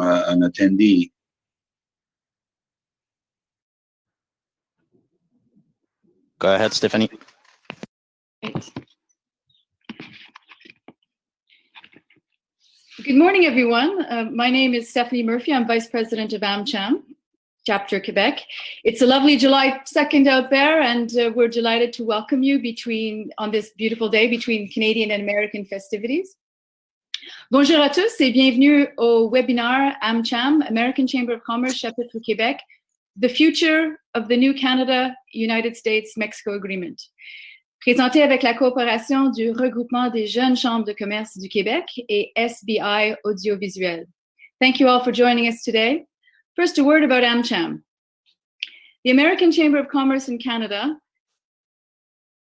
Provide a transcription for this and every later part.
from an attendee. Go ahead, Stephanie. Great. Good morning, everyone. My name is Stephanie Murphy. I'm Vice President of AmCham, Chapter Quebec. It's a lovely July 2nd out there, and we're delighted to welcome you on this beautiful day between Canadian and American festivities. Bonjour à tous et bienvenue au webinaire AmCham, American Chamber of Commerce, Chapitre Québec, The Future of the New Canada-United States-Mexico Agreement, présenté avec la coopération du Regroupement des Jeunes Chambres de Commerce du Québec et SBI Audiovisuel. Thank you all for joining us today. First, a word about AmCham. The American Chamber of Commerce in Canada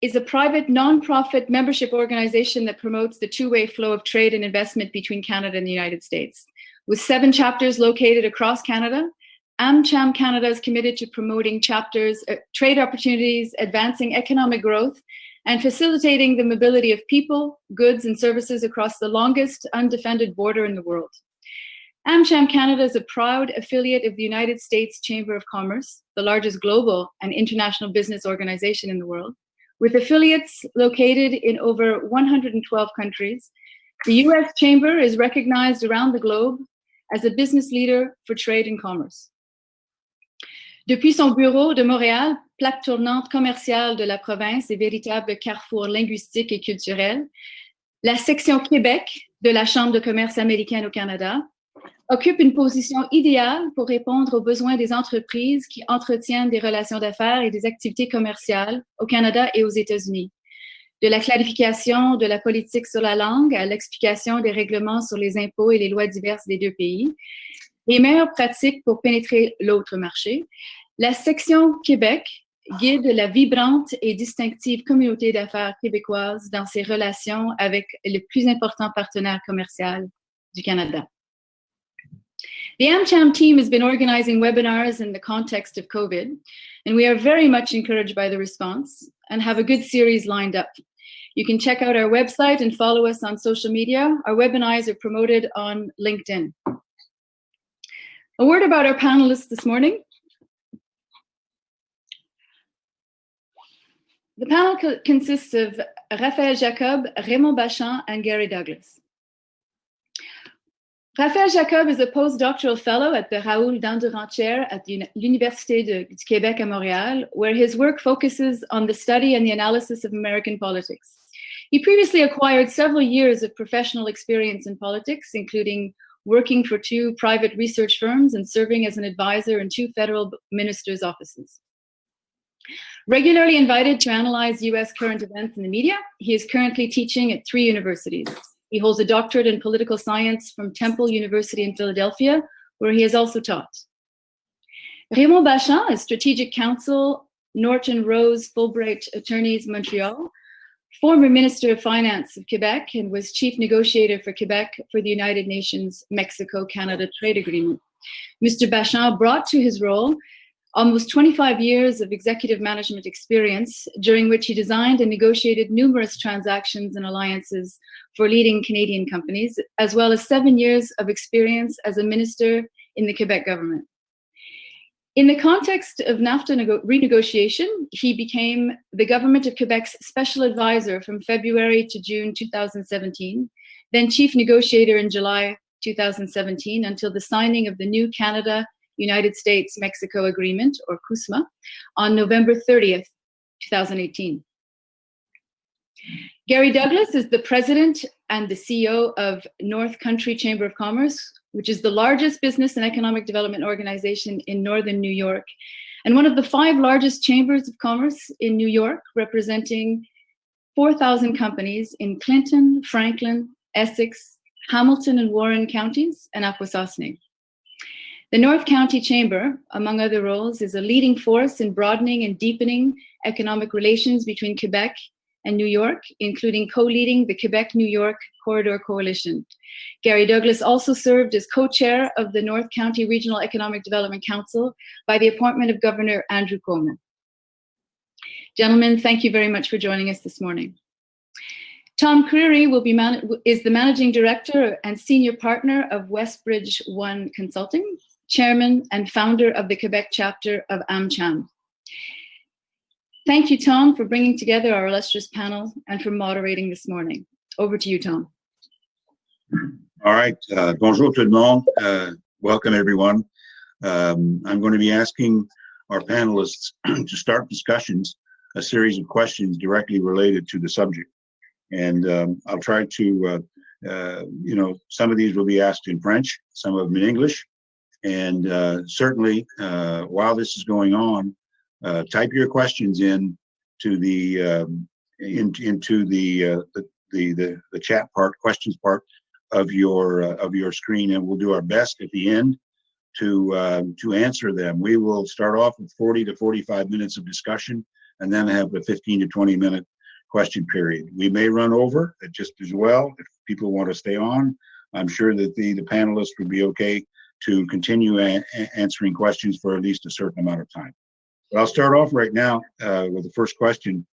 is a private non-profit membership organization that promotes the two-way flow of trade and investment between Canada and the United States. With 7 chapters located across Canada, AmCham Canada is committed to promoting trade opportunities, advancing economic growth, and facilitating the mobility of people, goods, and services across the longest undefended border in the world. AmCham Canada is a proud affiliate of the United States Chamber of Commerce, the largest global and international business organization in the world. With affiliates located in over 112 countries, the U.S. Chamber is recognized around the globe as a business leader for trade and commerce. Depuis son bureau de Montréal, plaque tournante commerciale de la province et véritable carrefour linguistique et culturel, la section Québec de la Chambre de commerce américaine au Canada occupe une position idéale pour répondre aux besoins des entreprises qui entretiennent des relations d'affaires et des activités commerciales au Canada et aux États-Unis. De la clarification de la politique sur la langue à l'explication des règlements sur les impôts et les lois diverses des 2 pays, les meilleures pratiques pour pénétrer l'autre marché, la section Québec guide la vibrante et distinctive communauté d'affaires québécoise dans ses relations avec les plus importants partenaires commerciaux du Canada. The AmCham team has been organizing webinars in the context of COVID, and we are very much encouraged by the response and have a good series lined up. You can check out our website and follow us on social media. Our webinars are promoted on LinkedIn. A word about our panelists this morning. The panel consists of Rafael Jacob, Raymond Bachand, and Garry Douglas. Rafael Jacob is a postdoctoral fellow at the Raoul Dandurand Chair at the Université du Québec à Montréal, where his work focuses on the study and the analysis of American politics. He previously acquired several years of professional experience in politics, including working for 2 private research firms and serving as an advisor in 2 federal ministers' offices. Regularly invited to analyze U.S. current events in the media, he is currently teaching at 3 universities. He holds a doctorate in political science from Temple University in Philadelphia, where he has also taught. Raymond Bachand is Strategic Counsel, Norton Rose Fulbright Attorneys, Montreal, former Minister of Finance of Quebec, and was Chief Negotiator for Quebec for the United Nations Mexico-Canada Trade Agreement. Mr. Bachand brought to his role almost 25 years of executive management experience, during which he designed and negotiated numerous transactions and alliances for leading Canadian companies, as well as 7 years of experience as a minister in the Quebec government. In the context of NAFTA renegotiation, he became the Government of Quebec's special advisor from February to June 2017, then chief negotiator in July 2017 until the signing of the new Canada-United States-Mexico Agreement, or CUSMA, on November 30th, 2018. Garry Douglas is the president and the CEO of North Country Chamber of Commerce, which is the largest business and economic development organization in northern New York, and one of the 5 largest chambers of commerce in New York, representing 4,000 companies in Clinton, Franklin, Essex, Hamilton and Warren counties, and Akwesasne. The North County Chamber, among other roles, is a leading force in broadening and deepening economic relations between Quebec and New York, including co-leading the Quebec-New York Corridor Coalition. Garry Douglas also served as co-chair of the North County Regional Economic Development Council by the appointment of Governor Andrew Cuomo. Gentlemen, thank you very much for joining us this morning. Tom Creary is the Managing Director and Senior Partner of Westbridge One Consulting, Chairman and Founder of the Quebec chapter of AmCham. Thank you, Tom, for bringing together our illustrious panel and for moderating this morning. Over to you, Tom. All right. Bonjour tout le monde. Welcome, everyone. I'm going to be asking our panelists to start discussions, a series of questions directly related to the subject. And I'll try to, some of these will be asked in French, some of them in English. And certainly, while this is going on, type your questions in to the into the chat part, questions part of your screen, and we'll do our best at the end to answer them. We will start off with 40 to 45 minutes of discussion, and then have a 15 to 20 minute question period. We may run over just as well if people want to stay on. I'm sure that the panelists would be okay to continue answering questions for at least a certain amount of time. But I'll start off right now with the first question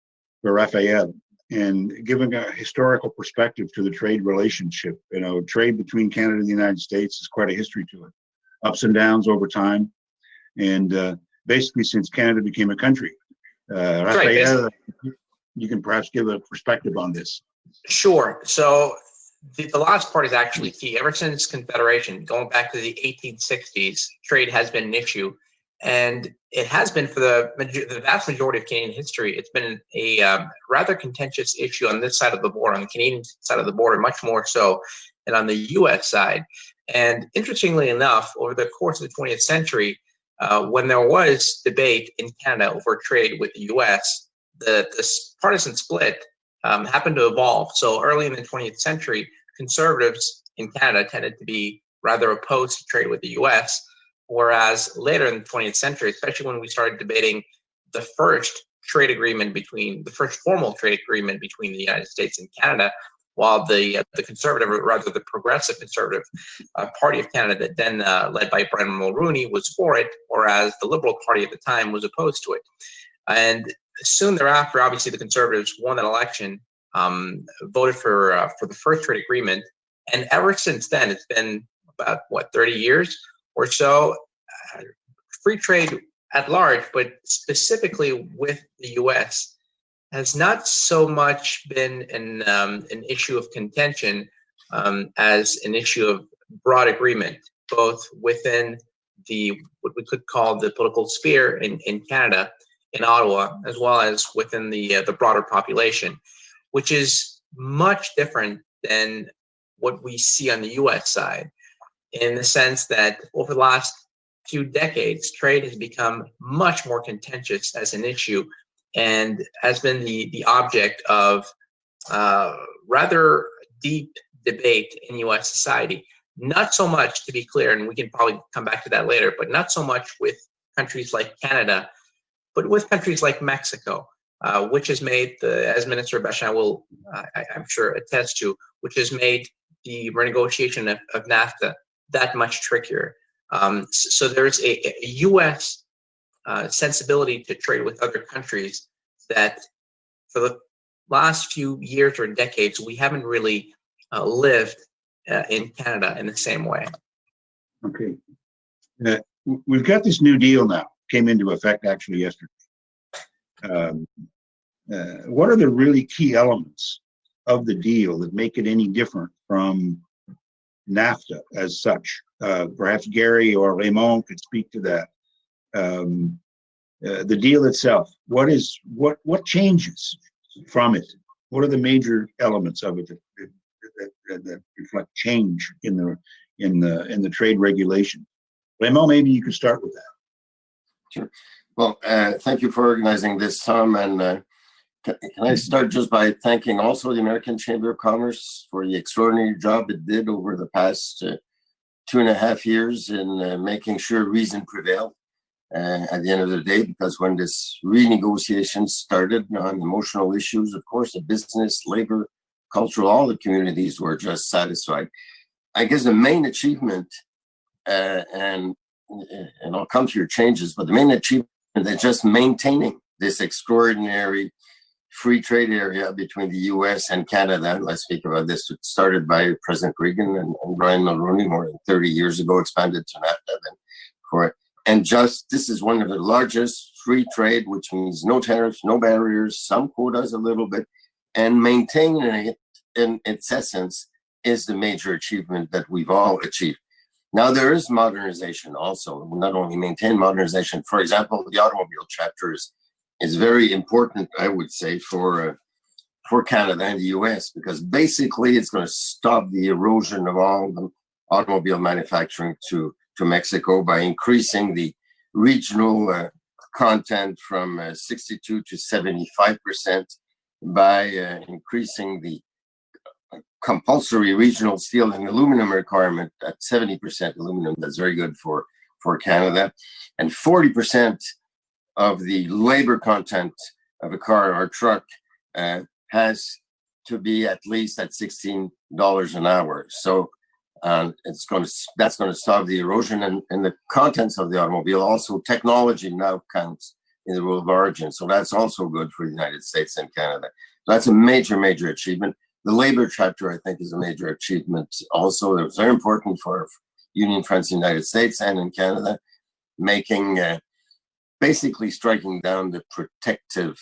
for Rafael, and giving a historical perspective to the trade relationship. You know, trade between Canada and the United States is quite a history to it, ups and downs over time, and basically since Canada became a country. Rafael, you can perhaps give a perspective on this. Sure. So the last part is actually key. Ever since Confederation, going back to the 1860s, trade has been an issue. And it has been for the vast majority of Canadian history. It's been a rather contentious issue on this side of the border, on the Canadian side of the border, much more so than on the U.S. side. And interestingly enough, over the course of the 20th century, when there was debate in Canada over trade with the U.S., this partisan split happened to evolve. So early in the 20th century, conservatives in Canada tended to be rather opposed to trade with the U.S., whereas later in the 20th century, especially when we started debating the first formal trade agreement between the United States and Canada, while the conservative, or rather the progressive conservative party of Canada, that then led by Brennan Mulroney, was for it, whereas the Liberal Party at the time was opposed to it. And soon thereafter, obviously, the Conservatives won that election, voted for the first trade agreement, and ever since then, it's been about 30 years or so. Free trade at large, but specifically with the U.S., has not so much been an issue of contention as an issue of broad agreement, both within what we could call the political sphere in Canada, in Ottawa, as well as within the broader population, which is much different than what we see on the U.S. side, in the sense that over the last few decades, trade has become much more contentious as an issue, and has been the object of rather deep debate in U.S. society. Not so much, to be clear, and we can probably come back to that later, but not so much with countries like Canada, but with countries like Mexico, which has made, as Minister Bachand will, I'm sure, attest to, which has made the renegotiation of NAFTA that much trickier. So there's a U.S. Sensibility to trade with other countries that for the last few years or decades, we haven't really lived in Canada in the same way. Okay. We've got this new deal now, came into effect actually yesterday. What are the really key elements of the deal that make it any different from NAFTA as such? Perhaps Garry or Raymond could speak to that. The deal itself, what changes from it? What are the major elements of it that reflect change in the trade regulation? Raymond, maybe you could start with that. Sure. Well, thank you for organizing this, Tom. And can I start just by thanking also the American Chamber of Commerce for the extraordinary job it did over the past 2.5 years in making sure reason prevailed at the end of the day, because when this renegotiation started on emotional issues, of course, the business, labor, cultural, all the communities were just satisfied. I guess the main achievement, and I'll come to your changes, but the main achievement is just maintaining this extraordinary free trade area between the US and Canada. Let's speak about this. It started by President Reagan and Raymond Bachand more than 30 years ago, expanded to NAFTA. And just this is one of the largest free trade, which means no tariffs, no barriers, some quotas a little bit, and maintaining it in its essence is the major achievement that we've all achieved. Now there is modernization also, not only maintain modernization. For example, the automobile chapter is very important, I would say, for Canada and the US, because basically it's going to stop the erosion of all the automobile manufacturing to Mexico by increasing the regional content from 62 to 75%, by increasing the compulsory regional steel and aluminum requirement at 70% aluminum. That's very good for Canada. And 40% of the labor content of a car or truck has to be at least at $16 an hour. So that's going to stop the erosion, and the contents of the automobile. Also, technology now counts in the rule of origin. So that's also good for the United States and Canada. So that's a major, major achievement. The labor chapter, I think, is a major achievement also. It was very important for Union France, the United States, and in Canada, making basically striking down the protective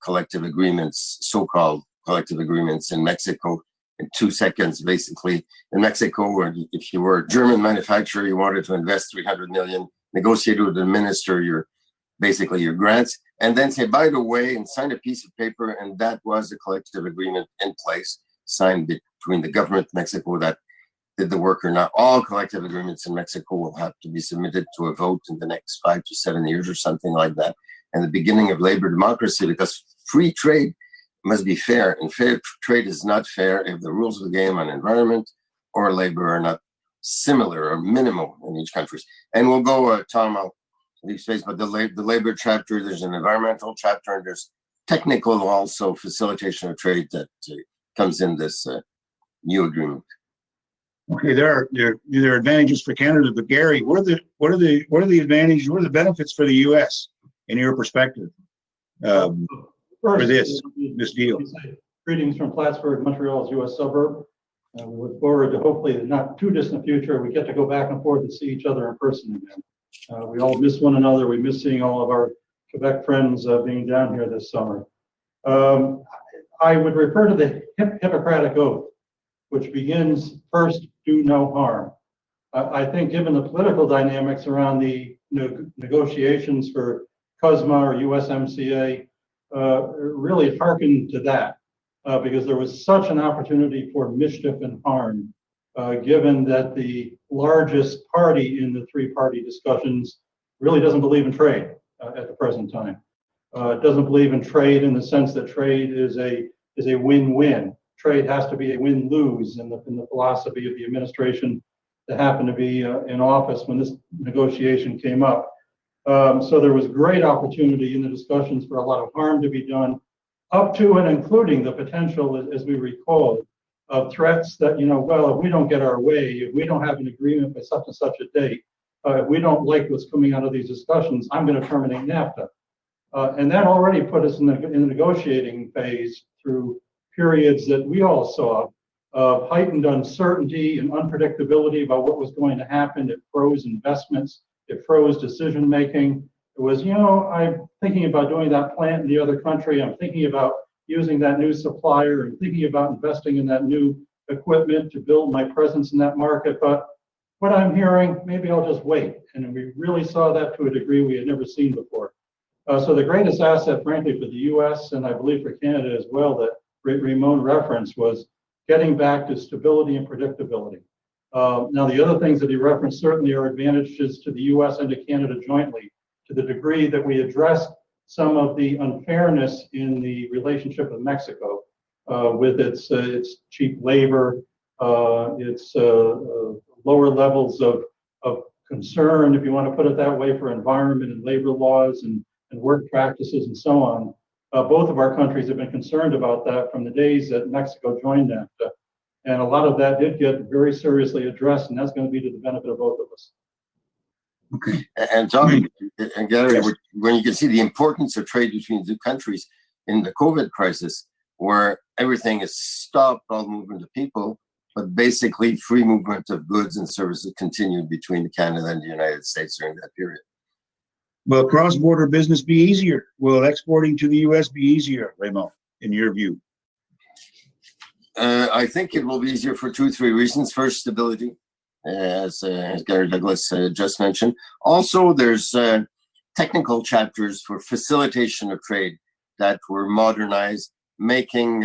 collective agreements, so-called collective agreements in Mexico in 2 seconds, basically. In Mexico, where if you were a German manufacturer, you wanted to invest 300 million, negotiate with the minister your grants, and then say, by the way, and sign a piece of paper, and that was the collective agreement in place, signed between the government of Mexico that did the work or not. All collective agreements in Mexico will have to be submitted to a vote in the next 5 to 7 years or something like that, and the beginning of labor democracy, because free trade must be fair, and fair trade is not fair if the rules of the game on environment or labor are not similar or minimal in each country. And we'll go, Tom, I'll leave space, but the labor chapter, there's an environmental chapter, and there's technical also facilitation of trade that comes in this new agreement. Okay, there are advantages for Canada, but Garry, what are the advantages? What are the benefits for the U.S. in your perspective for this deal? Greetings from Plattsburgh, Montreal's U.S. suburb. We look forward to hopefully the not too distant future we get to go back and forth and see each other in person again. We all miss one another. We miss seeing all of our Quebec friends being down here this summer. I would refer to the Hippocratic Oath, which begins, first, do no harm. I think given the political dynamics around the negotiations for CUSMA or USMCA, really hearken to that, because there was such an opportunity for mischief and harm, given that the largest party in the three-party discussions really doesn't believe in trade at the present time. It doesn't believe in trade in the sense that trade is a win-win. Trade has to be a win-lose in the philosophy of the administration that happened to be in office when this negotiation came up. So there was great opportunity in the discussions for a lot of harm to be done, up to and including the potential, as we recall, of threats that, well, if we don't get our way, if we don't have an agreement by such and such a date, if we don't like what's coming out of these discussions, I'm going to terminate NAFTA. And that already put us in the negotiating phase through periods that we all saw of heightened uncertainty and unpredictability about what was going to happen. It froze investments. It froze decision making. It was, I'm thinking about doing that plant in the other country. I'm thinking about using that new supplier and thinking about investing in that new equipment to build my presence in that market. But what I'm hearing, maybe I'll just wait. And we really saw that to a degree we had never seen before. So the greatest asset, frankly, for the U.S. and I believe for Canada as well, that Raymond referenced, was getting back to stability and predictability. Now, the other things that he referenced certainly are advantages to the U.S. and to Canada jointly, to the degree that we addressed some of the unfairness in the relationship with Mexico, with its cheap labor, its lower levels of concern, if you want to put it that way, for environment and labor laws and work practices and so on. Both of our countries have been concerned about that from the days that Mexico joined NAFTA. And a lot of that did get very seriously addressed, and that's going to be to the benefit of both of us. Okay. And Tom and Garry, when you can see the importance of trade between the two countries, in the COVID crisis, where everything is stopped, all movement of people, but basically free movement of goods and services continued between Canada and the United States during that period. Will cross-border business be easier? Will exporting to the U.S. be easier, Raymond, in your view? I think it will be easier for 2 or 3 reasons. First, stability, as Garry Douglas just mentioned. Also, there's technical chapters for facilitation of trade that were modernized, making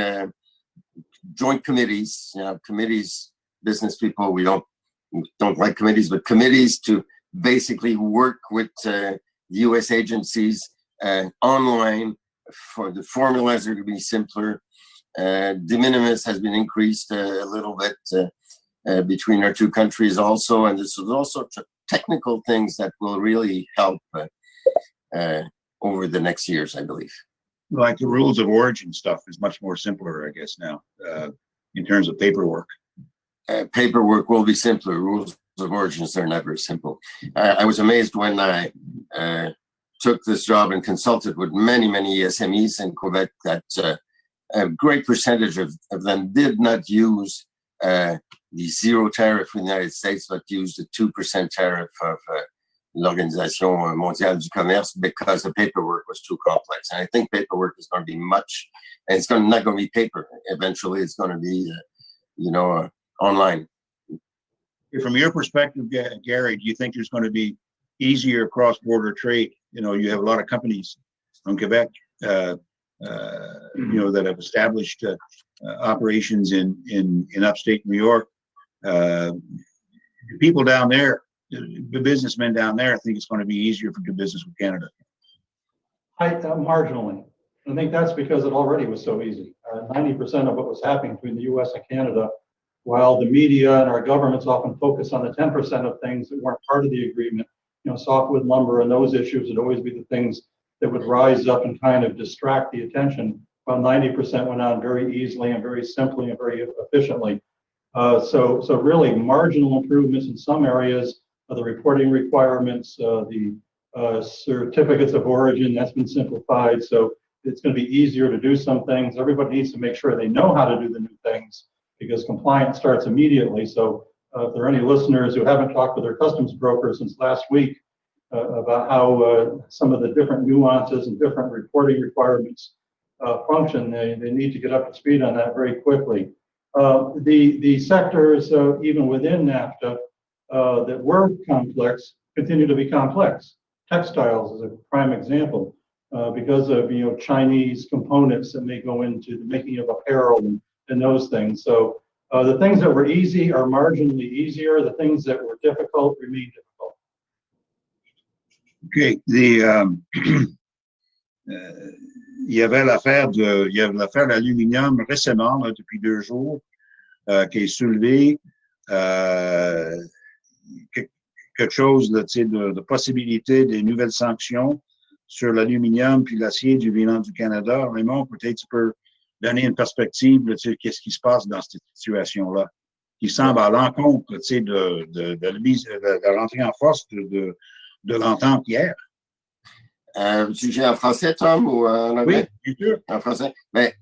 joint committees, committees, business people, we don't like committees, but committees to basically work with U.S. agencies online. For the formulas are to be simpler. De minimis has been increased a little bit between our 2 countries also, and this is also technical things that will really help over the next years, I believe. Like the rules of origin stuff is much more simpler, I guess, now, in terms of paperwork. Paperwork will be simpler. Rules of origins are never simple. I was amazed when I took this job and consulted with many SMEs in Quebec that a great percentage of them did not use the 0 tariff in the United States, but used the 2% tariff of l'Organisation Mondiale du Commerce because the paperwork was too complex. And I think paperwork is going to be much, and it's not going to be paper. Eventually, it's going to be, online. From your perspective, Garry, do you think there's going to be easier cross-border trade? You have a lot of companies from Quebec, that have established operations in upstate New York. People down there, the businessmen down there, think it's going to be easier to do business with Canada. Marginally. I think that's because it already was so easy. 90% of what was happening between the U.S. and Canada, while the media and our governments often focus on the 10% of things that weren't part of the agreement, softwood lumber and those issues would always be the things that would rise up and kind of distract the attention, while 90% went on very easily and very simply and very efficiently. So really marginal improvements in some areas, the reporting requirements, the certificates of origin, that's been simplified. So it's going to be easier to do some things. Everybody needs to make sure they know how to do the new things because compliance starts immediately. So if there are any listeners who haven't talked with their customs broker since last week about how some of the different nuances and different reporting requirements function, they need to get up to speed on that very quickly. The sectors, even within NAFTA, that were complex continue to be complex. Textiles is a prime example because of Chinese components that may go into the making of apparel and those things. So the things that were easy are marginally easier. The things that were difficult remain difficult. Okay. Il y avait l'affaire de l'aluminium récemment, là, depuis 2 jours, qui est soulevé. Quelque chose de possibilité des nouvelles sanctions sur l'aluminium puis l'acier du bilan du Canada. Raymond, peut-être tu peux donner une perspective de qu'est-ce qui se passe dans cette situation-là, qui semble à l'encontre de l'entrée en force de l'entente hier. Sujet en français, Tom, ou en anglais? Oui, bien sûr. En français. Mais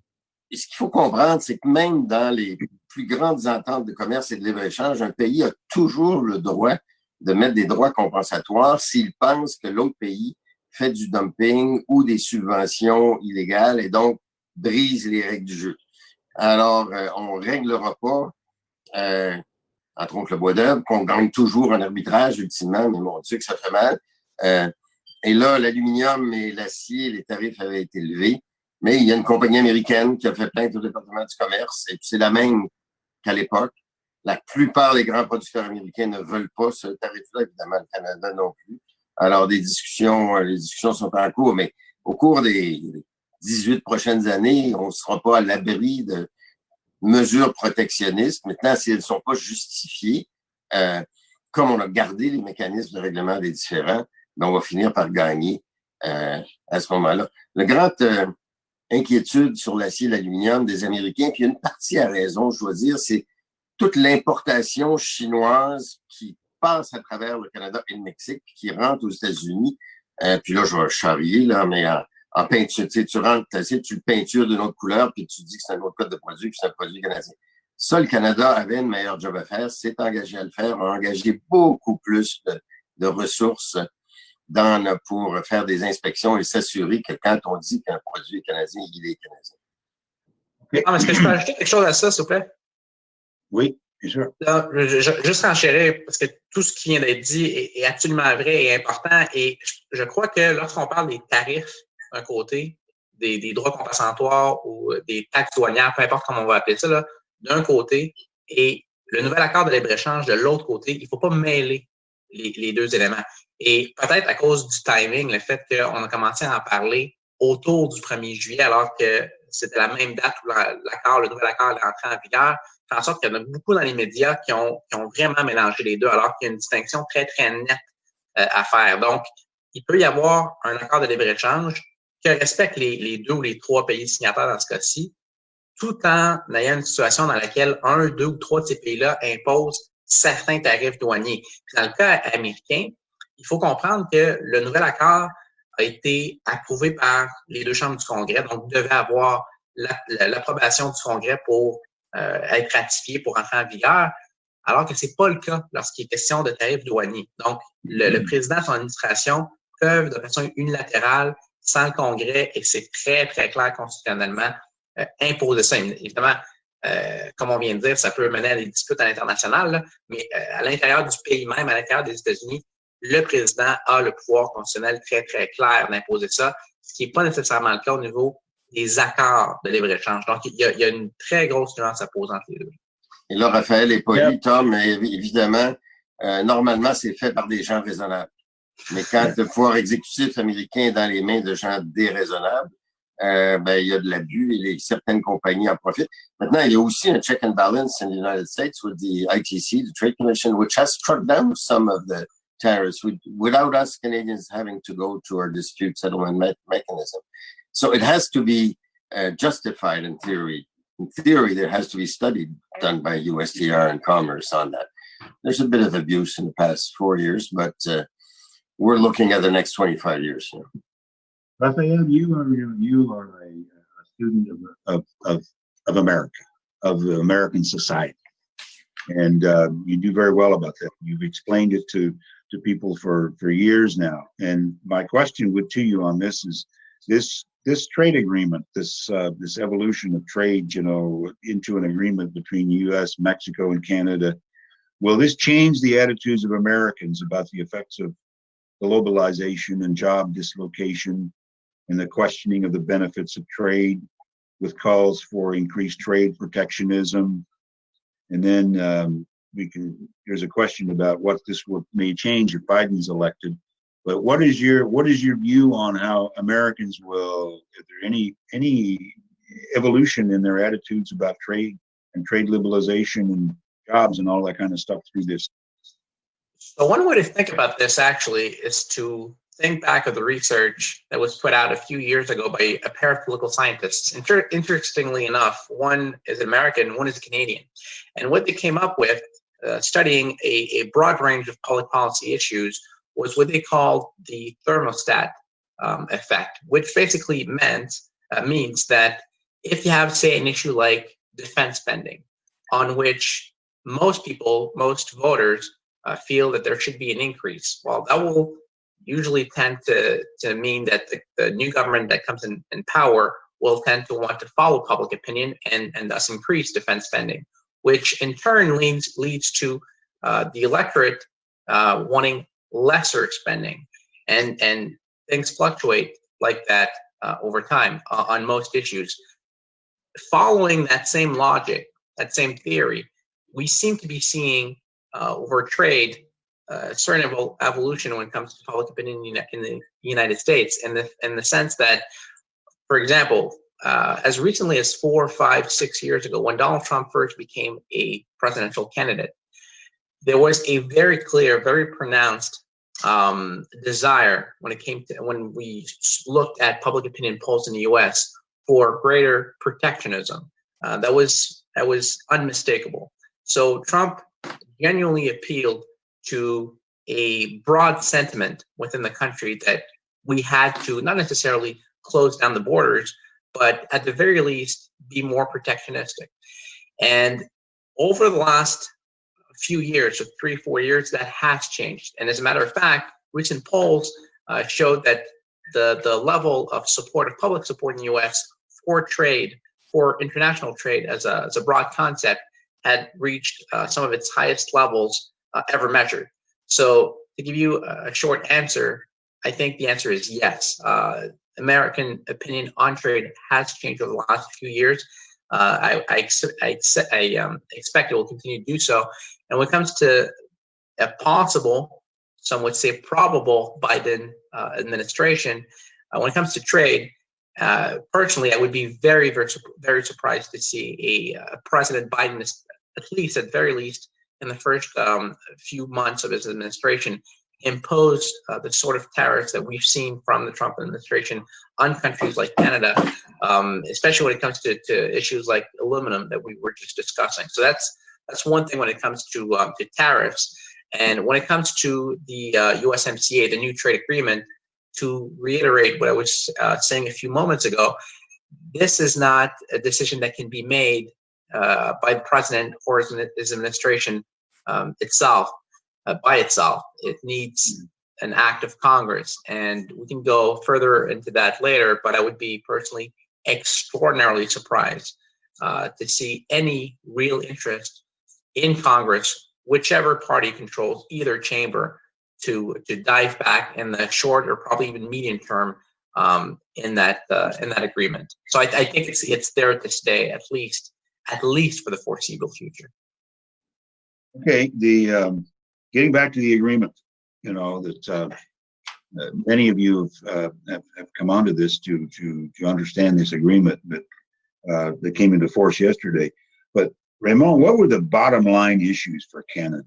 ce qu'il faut comprendre, c'est que même dans les plus grandes ententes de commerce et de libre-échange, un pays a toujours le droit de mettre des droits compensatoires s'il pense que l'autre pays fait du dumping ou des subventions illégales et donc brise les règles du jeu. Alors, on ne réglera pas, entre autres le bois d'œuvre, qu'on gagne toujours en arbitrage ultimement, mais mon Dieu que ça fait mal. Et là, l'aluminium et l'acier, les tarifs avaient été élevés, mais il y a une compagnie américaine qui a fait plainte au département du commerce, et c'est la même qu'à l'époque. La plupart des grands producteurs américains ne veulent pas ce tarif-là, évidemment, le Canada non plus. Alors, les discussions sont en cours, mais au cours des 18 prochaines années, on ne sera pas à l'abri de mesures protectionnistes. Maintenant, si elles ne sont pas justifiées, comme on a gardé les mécanismes de règlement des différends, ben on va finir par gagner à ce moment-là. La grande inquiétude sur l'acier et l'aluminium des Américains, puis une partie à raison, je dois dire, c'est toute l'importation chinoise qui passe à travers le Canada et le Mexique, puis qui rentre aux États-Unis. Puis là, je vais charrier, là, mais en peinture. Tu sais, tu rentres, tu le peintures d'une autre couleur, puis tu dis que c'est un autre code de produit, puis c'est un produit canadien. Ça, le Canada avait une meilleure job à faire, s'est engagé à le faire, a engagé beaucoup plus de ressources pour faire des inspections et s'assurer que quand on dit qu'un produit est canadien, il est canadien. Okay. Ah, mais est-ce que je peux ajouter quelque chose à ça, s'il vous plaît? Oui, bien sûr. Non, juste enchérir, parce que tout ce qui vient d'être dit est absolument vrai et important. Et je crois que lorsqu'on parle des tarifs d'un côté, des droits compensatoires ou des taxes douanières, peu importe comment on va appeler ça, d'un côté, et le nouvel accord de libre-échange de l'autre côté, il ne faut pas mêler les deux éléments. Et peut-être à cause du timing, le fait qu'on a commencé à en parler autour du 1er juillet, alors que c'était la même date où le nouvel accord est entré en vigueur, fait en sorte qu'il y en a beaucoup dans les médias qui ont vraiment mélangé les deux, alors qu'il y a une distinction très, très nette à faire. Donc, il peut y avoir un accord de libre-échange qui respecte les 2 ou les 3 pays signataires dans ce cas-ci, tout en ayant une situation dans laquelle 1, 2 ou 3 de ces pays-là imposent certains tarifs douaniers. Puis dans le cas américain, il faut comprendre que le nouvel accord a été approuvé par les 2 chambres du Congrès, donc devait avoir l'approbation du Congrès pour être ratifié pour entrer en vigueur, alors que c'est pas le cas lorsqu'il est question de tarifs douaniers. Donc, le président et son administration peuvent, de façon unilatérale, sans le Congrès, et c'est très, très clair constitutionnellement, imposer ça. Évidemment, comme on vient de dire, ça peut mener à des disputes à l'international, mais à l'intérieur du pays même, à l'intérieur des États-Unis, le président a le pouvoir constitutionnel très, très clair d'imposer ça, ce qui n'est pas nécessairement le cas au niveau des accords de libre-échange. Donc, il y a une très grosse nuance à poser entre les deux. Et là, Raphaël est poli, Tom, mais évidemment, normalement, c'est fait par des gens raisonnables. Mais quand le pouvoir exécutif américain est dans les mains de gens déraisonnables, il y a de l'abus et certaines compagnies en profitent. Maintenant, il y a aussi un check and balance in the United States with the ITC, the Trade Commission, which has struck down some of the tariffs without us Canadians having to go to our dispute settlement mechanism. So it has to be justified in theory. In theory, there has to be study done by USTR and Commerce on that. There's a bit of abuse in the past 4 years, but we're looking at the next 25 years. You know. Rafael, you are a student of America, of the American society, and you do very well about that. You've explained it to people for years now. And my question to you on this is this trade agreement, this evolution of trade, into an agreement between U.S., Mexico, and Canada. Will this change the attitudes of Americans about the effects of globalization and job dislocation and the questioning of the benefits of trade, with calls for increased trade protectionism? And then there's a question about what this may change if Biden's elected. But what is your view on how Americans will, is there any evolution in their attitudes about trade and trade liberalization and jobs and all that kind of stuff through this? So one way to think about this actually is to think back of the research that was put out a few years ago by a pair of political scientists. Interestingly enough, one is American, one is Canadian. And what they came up with, studying a broad range of public policy issues, was what they called the thermostat effect, which basically means that if you have, say, an issue like defense spending, on which most voters feel that there should be an increase, well, that will usually tend to mean that the new government that comes in power will tend to want to follow public opinion and thus increase defense spending, which in turn leads to the electorate wanting lesser spending, and things fluctuate like that over time on most issues. Following that same logic, that same theory, we seem to be seeing over trade a certain evolution when it comes to public opinion in the United States, in the sense that, for example, as recently as 4, 5, 6 years ago, when Donald Trump first became a presidential candidate, there was a very clear, very pronounced desire when we looked at public opinion polls in the U.S. for greater protectionism. That was unmistakable. So Trump genuinely appealed to a broad sentiment within the country that we had to not necessarily close down the borders, but at the very least, be more protectionistic. And over the last few years, so 3-4 years, that has changed. And as a matter of fact, recent polls showed that the level of support, of public support in the U.S. for trade, for international trade as a broad concept, had reached some of its highest levels ever measured. So to give you a short answer, I think the answer is yes. American opinion on trade has changed over the last few years. I expect it will continue to do so. And when it comes to a possible, some would say probable, Biden administration, when it comes to trade, personally, I would be very, very, very surprised to see a President Biden, at very least, in the first few months of his administration, impose the sort of tariffs that we've seen from the Trump administration on countries like Canada, especially when it comes to issues like aluminum that we were just discussing. So that's one thing when it comes to tariffs. And when it comes to the USMCA, the new trade agreement, to reiterate what I was saying a few moments ago, this is not a decision that can be made by the president or his administration itself. By itself. It needs an act of Congress, and we can go further into that later, but I would be personally extraordinarily surprised to see any real interest in Congress, whichever party controls either chamber, to dive back in the short or probably even medium term in that agreement. So I think it's there to stay, at least for the foreseeable future. Okay, getting back to the agreement, that many of you have come onto this to understand this agreement that came into force yesterday. But Raymond, what were the bottom line issues for Canada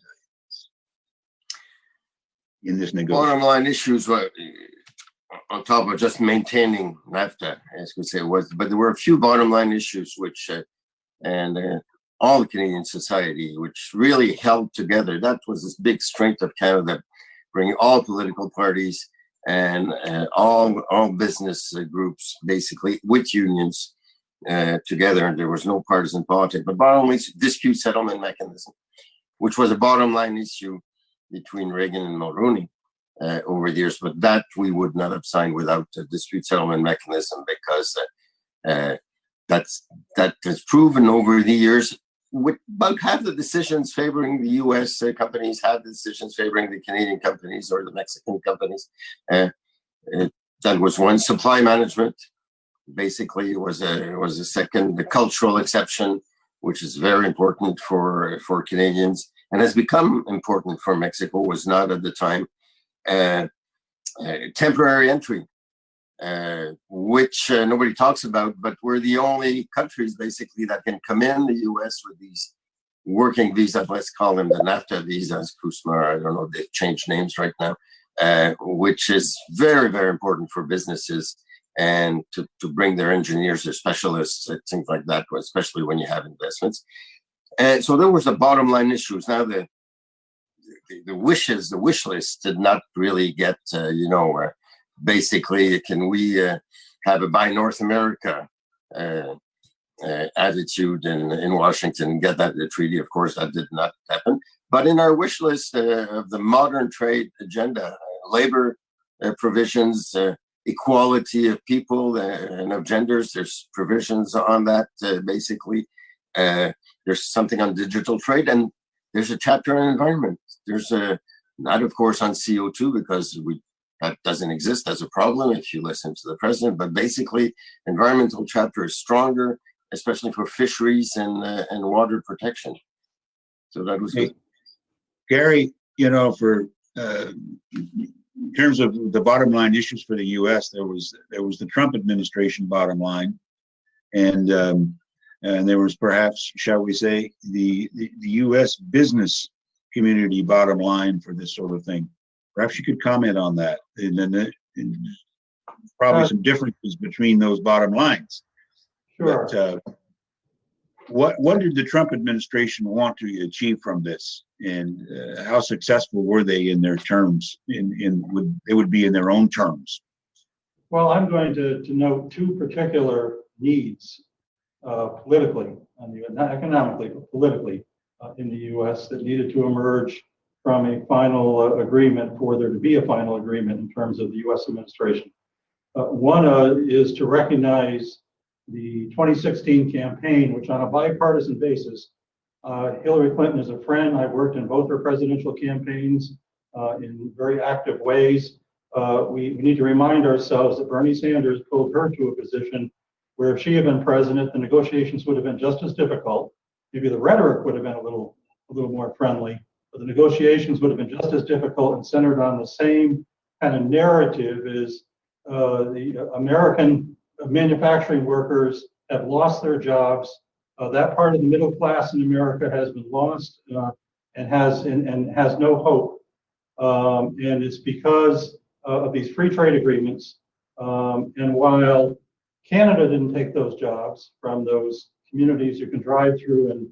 in this negotiation? Bottom line issues were, on top of just maintaining NAFTA, as we say, but there were a few bottom line issues which, all the Canadian society, which really held together. That was this big strength of Canada, bringing all political parties and all business groups, basically, with unions together. And there was no partisan politics, but bottom line dispute settlement mechanism, which was a bottom line issue between Reagan and Mulroney over the years. But that we would not have signed without a dispute settlement mechanism, because that has proven over the years, with about half the decisions favoring the U.S. companies, half the decisions favoring the Canadian companies or the Mexican companies. That was one. Supply management, basically, was a second. The cultural exception, which is very important for Canadians and has become important for Mexico, was not at the time. Temporary entry, which nobody talks about, but we're the only countries basically that can come in the U.S. with these working visas. Let's call them the NAFTA visas, CUSMA, I don't know, they've changed names right now, which is very, very important for businesses and to bring their engineers, their specialists, things like that, especially when you have investments. And so there was the bottom line issues. Now the wish list did not really get, basically, can we have a Buy North America attitude in Washington and get that in the treaty? Of course, that did not happen. But in our wish list of the modern trade agenda, labor provisions, equality of people and of genders, there's provisions on that, basically. There's something on digital trade, and there's a chapter on environment. There's not, of course, on CO2, because that doesn't exist as a problem if you listen to the president, but basically environmental chapter is stronger, especially for fisheries and water protection. So that was good. Garry, for in terms of the bottom line issues for the U.S., there was the Trump administration bottom line, and there was perhaps, shall we say, the U.S. business community bottom line for this sort of thing. Perhaps you could comment on that, and then probably some differences between those bottom lines. Sure. But what did the Trump administration want to achieve from this, and how successful were they in their terms? They would be in their own terms. Well, I'm going to note two particular needs politically, not economically, but politically in the U.S. that needed to emerge from a final agreement for there to be a final agreement in terms of the U.S. administration. One is to recognize the 2016 campaign, which on a bipartisan basis, Hillary Clinton is a friend. I've worked in both her presidential campaigns in very active ways. We need to remind ourselves that Bernie Sanders pulled her to a position where if she had been president, the negotiations would have been just as difficult. Maybe the rhetoric would have been a little more friendly, but the negotiations would have been just as difficult and centered on the same kind of narrative as the American manufacturing workers have lost their jobs. That part of the middle class in America has been lost and has no hope. And it's because of these free trade agreements. And while Canada didn't take those jobs from those communities you can drive through in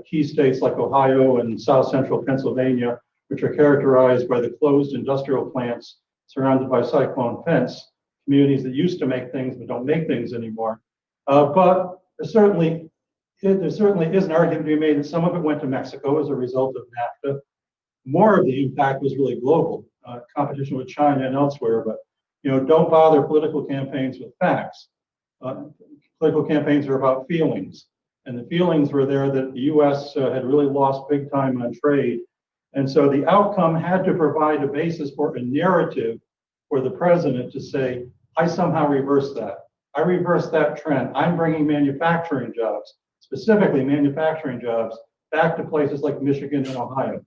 key states like Ohio and South Central Pennsylvania, which are characterized by the closed industrial plants surrounded by cyclone fence, communities that used to make things but don't make things anymore. But there certainly is an argument to be made that some of it went to Mexico as a result of NAFTA. More of the impact was really global, competition with China and elsewhere. But don't bother political campaigns with facts. Political campaigns are about feelings, and the feelings were there that the U.S. Had really lost big time on trade, and so the outcome had to provide a basis for a narrative for the president to say, I somehow reversed that. I reversed that trend. I'm bringing manufacturing jobs, specifically manufacturing jobs, back to places like Michigan and Ohio.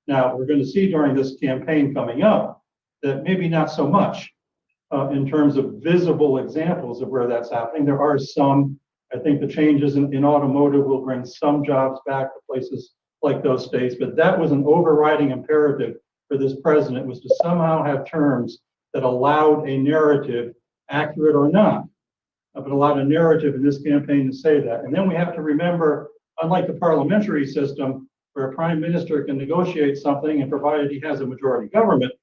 Now, we're going to see during this campaign coming up that maybe not so much in terms of visible examples of where that's happening. There are some. I think the changes in automotive will bring some jobs back to places like those states, but that was an overriding imperative for this president, was to somehow have terms that allowed a narrative, accurate or not, but allowed a narrative in this campaign to say that. And then we have to remember, unlike the parliamentary system, where a prime minister can negotiate something and provided he has a majority government,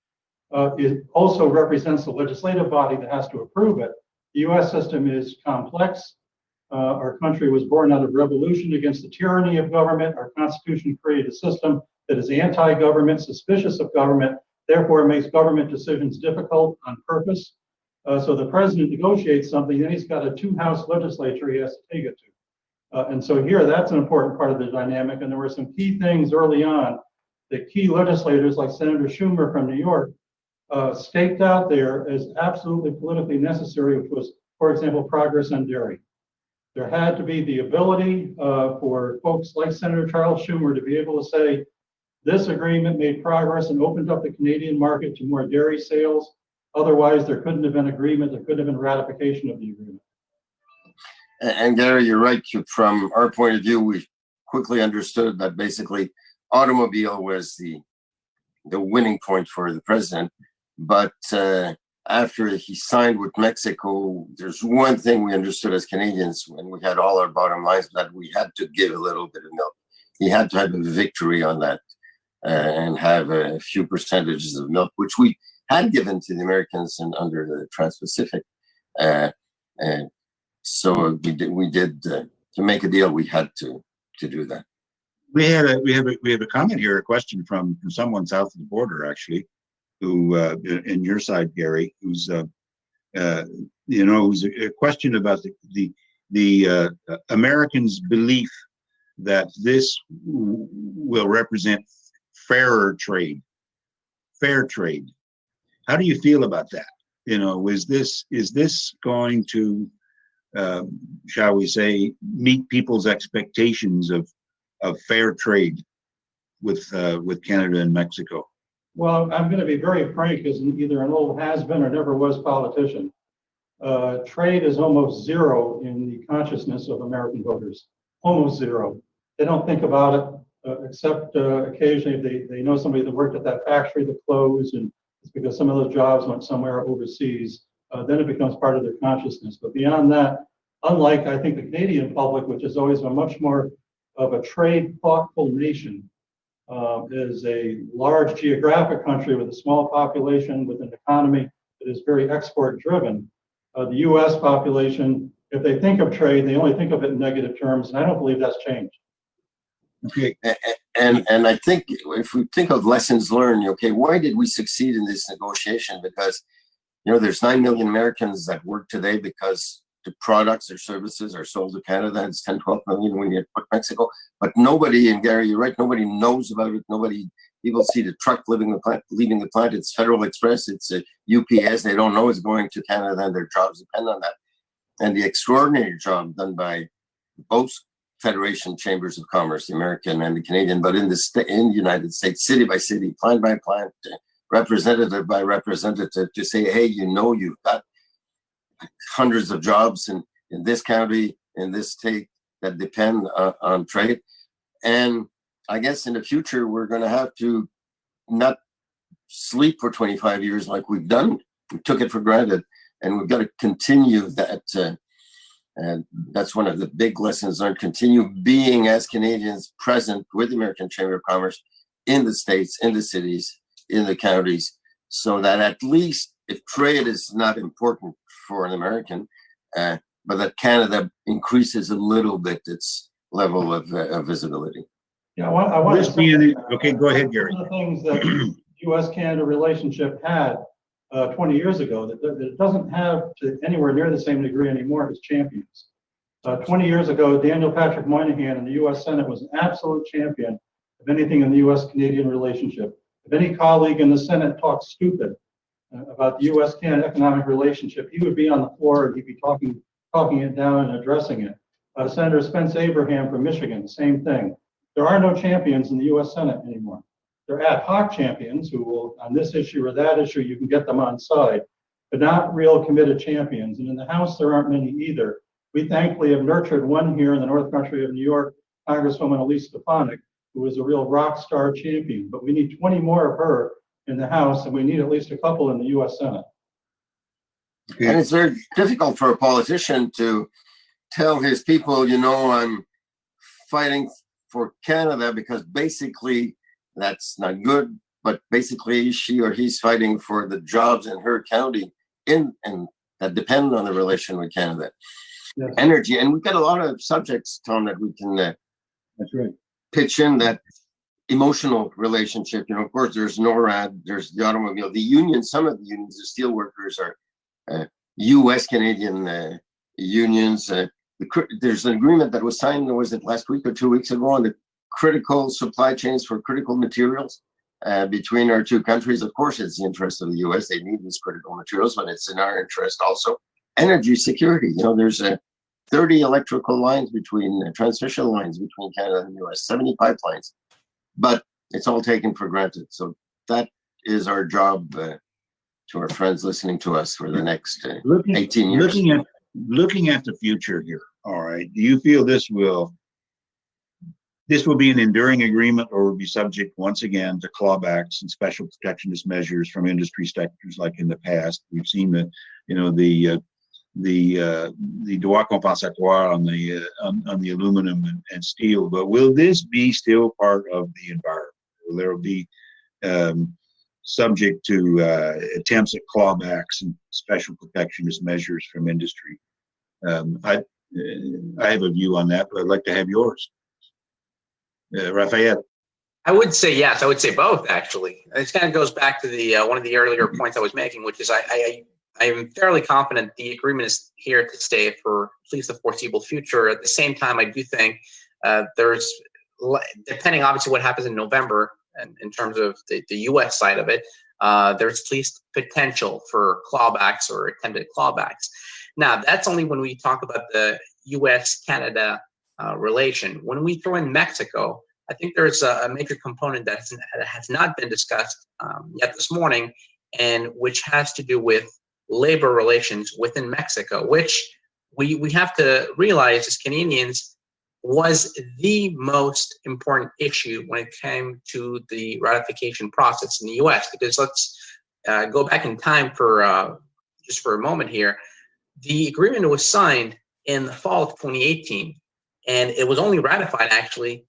it also represents the legislative body that has to approve it. The US system is complex. Our country was born out of revolution against the tyranny of government. Our Constitution created a system that is anti-government, suspicious of government, therefore it makes government decisions difficult on purpose. So the president negotiates something, then he's got a two-house legislature he has to take it to. And so here, that's an important part of the dynamic. And there were some key things early on that key legislators like Senator Schumer from New York staked out there as absolutely politically necessary, which was, for example, progress on dairy. There had to be the ability for folks like Senator Charles Schumer to be able to say, this agreement made progress and opened up the Canadian market to more dairy sales. Otherwise, there couldn't have been agreement, there couldn't have been ratification of the agreement. And Garry, you're right. From our point of view, we quickly understood that basically automobile was the winning point for the president. But after he signed with Mexico, there's one thing we understood as Canadians when we had all our bottom lines, that we had to give a little bit of milk. He had to have a victory on that and have a few percentages of milk, which we had given to the Americans under the Trans-Pacific. So we did to make a deal, we had to do that. We have a comment here, a question from someone south of the border, actually, who in your side, Garry, who's who's a question about the Americans' belief that this will represent fair trade. How do you feel about that? Is this going to, shall we say, meet people's expectations of fair trade with Canada and Mexico? Well, I'm going to be very frank, as either an old has-been or never was politician. Trade is almost zero in the consciousness of American voters. Almost zero. They don't think about it, except occasionally if they know somebody that worked at that factory that closed, and it's because some of those jobs went somewhere overseas. Then it becomes part of their consciousness. But beyond that, unlike, I think, the Canadian public, which has always been much more of a trade thoughtful nation, is a large geographic country with a small population, with an economy that is very export driven. The U.S. population, if they think of trade, they only think of it in negative terms, and I don't believe that's changed. Okay. And I think if we think of lessons learned, okay, why did we succeed in this negotiation? Because, there's 9 million Americans that work today because the products or services are sold to Canada. It's 10, 12 million when you put Mexico. But nobody, and Garry, you're right, nobody knows about it. People see the truck leaving the plant. It's Federal Express, it's a UPS. They don't know it's going to Canada, and their jobs depend on that. And the extraordinary job done by both Federation Chambers of Commerce, the American and the Canadian, but in the United States, city by city, plant by plant, representative by representative, to say, hey, you've got hundreds of jobs in this county, in this state, that depend on trade. And I guess in the future, we're going to have to not sleep for 25 years like we've done. We took it for granted, and we've got to continue that. And that's one of the big lessons learned. Continue being, as Canadians, present with the American Chamber of Commerce in the states, in the cities, in the counties, so that at least if trade is not important for an American, but that Canada increases a little bit its level of visibility. Yeah, I want to say, okay, go ahead, Garry. one of the things that U.S.-Canada relationship had 20 years ago that it doesn't have to anywhere near the same degree anymore as champions. 20 years ago, Daniel Patrick Moynihan in the U.S. Senate was an absolute champion of anything in the U.S.-Canadian relationship. If any colleague in the Senate talks stupid about the U.S.-Canada economic relationship, he would be on the floor and he'd be talking it down and addressing it. Senator Spence Abraham from Michigan, same thing. There are no champions in the U.S. Senate anymore. They're ad hoc champions who will, on this issue or that issue, you can get them on side, but not real committed champions. And in the House, there aren't many either. We thankfully have nurtured one here in the North Country of New York, Congresswoman Elise Stefanik, who is a real rock star champion. But we need 20 more of her in the House, and we need at least a couple in the U.S. Senate. And it's very difficult for a politician to tell his people, I'm fighting for Canada, because basically that's not good, but basically she or he's fighting for the jobs in her county and that depend on the relation with Canada. Yes. Energy, and we've got a lot of subjects, Tom, that we can That's right. pitch in. That emotional relationship. Of course, there's NORAD, there's the automobile, the unions. Some of the unions, the steel workers, are U.S. Canadian unions. There's an agreement that was signed, was it last week or 2 weeks ago, on the critical supply chains for critical materials between our two countries. Of course, it's the interest of the U.S. They need these critical materials, but it's in our interest also. Energy security. There's 30 electrical lines transmission lines between Canada and the U.S., 70 pipelines, but it's all taken for granted. So that is our job to our friends listening to us for the next 18 years. Looking at the future here, all right, do you feel this will be an enduring agreement, or will be subject once again to clawbacks and special protectionist measures from industry sectors like in the past? We've seen the droit compensatoire on the aluminum and steel, but will this be still part of the environment? Will there be subject to attempts at clawbacks and special protectionist measures from industry? I have a view on that, but I'd like to have yours. Rafael. I would say yes. I would say both, actually. It kind of goes back to the one of the earlier points I was making, which is I am fairly confident the agreement is here to stay for at least the foreseeable future. At the same time, I do think there's, depending obviously what happens in November and in terms of the U.S. side of it, there's at least potential for clawbacks or attempted clawbacks. Now, that's only when we talk about the U.S.-Canada relation. When we throw in Mexico, I think there's a major component that has not been discussed yet this morning, and which has to do with labor relations within Mexico, which we have to realize as Canadians was the most important issue when it came to the ratification process in the U.S. Because let's go back in time for just for a moment here. The agreement was signed in the fall of 2018, and it was only ratified actually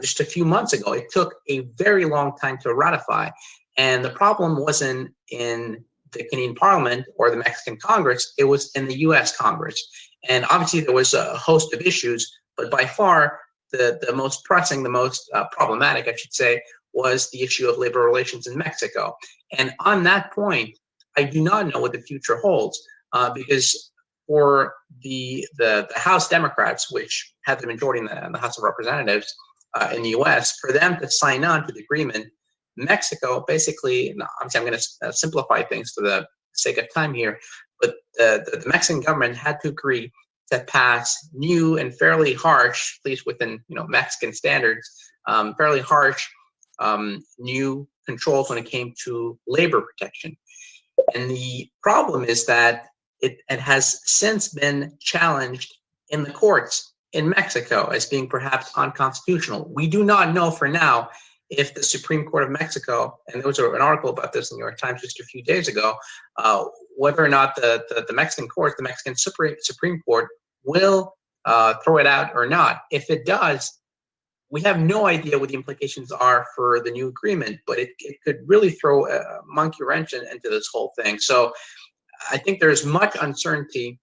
just a few months ago. It took a very long time to ratify, and the problem wasn't in the Canadian Parliament or the Mexican Congress. It was in the U.S. Congress. And obviously there was a host of issues, but by far the most pressing, the most problematic, I should say, was the issue of labor relations in Mexico. And on that point, I do not know what the future holds, because for the House Democrats, which had the majority in the House of Representatives in the U.S., for them to sign on to the agreement, Mexico basically, obviously I'm going to simplify things for the sake of time here, but the Mexican government had to agree to pass new and fairly harsh, at least within Mexican standards, fairly harsh new controls when it came to labor protection. And the problem is that it has since been challenged in the courts in Mexico as being perhaps unconstitutional. We do not know for now if the Supreme Court of Mexico, and there was an article about this in the New York Times just a few days ago, whether or not the Mexican court, the Mexican Supreme Court, will throw it out or not. If it does, we have no idea what the implications are for the new agreement, but it could really throw a monkey wrench into this whole thing. So I think there's much uncertainty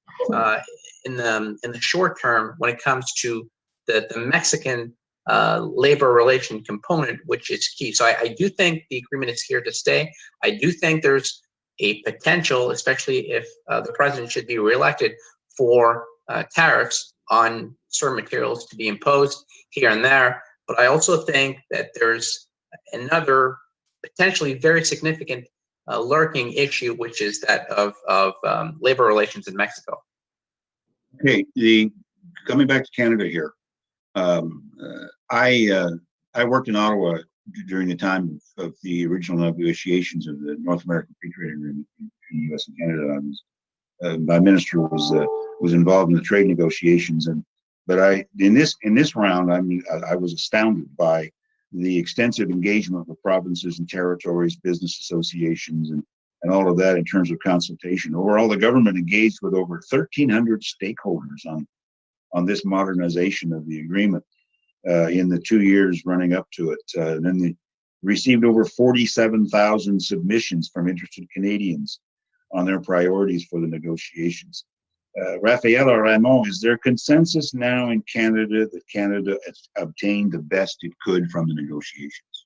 in the short term when it comes to the Mexican labor relation component, which is key. So I do think the agreement is here to stay. I do think there's a potential, especially if the president should be reelected, for tariffs on certain materials to be imposed here and there. But I also think that there's another potentially very significant lurking issue, which is that of labor relations in Mexico. Okay, coming back to Canada here. I worked in Ottawa during the time of the original negotiations of the North American Free Trade Agreement in the U.S. and Canada. My minister was involved in the trade negotiations, but in this round, I was astounded by the extensive engagement with provinces and territories, business associations, and all of that in terms of consultation. Overall, the government engaged with over 1,300 stakeholders on this modernization of the agreement in the 2 years running up to it. Then they received over 47,000 submissions from interested Canadians on their priorities for the negotiations. Rafael or Raymond, is there consensus now in Canada that Canada has obtained the best it could from the negotiations?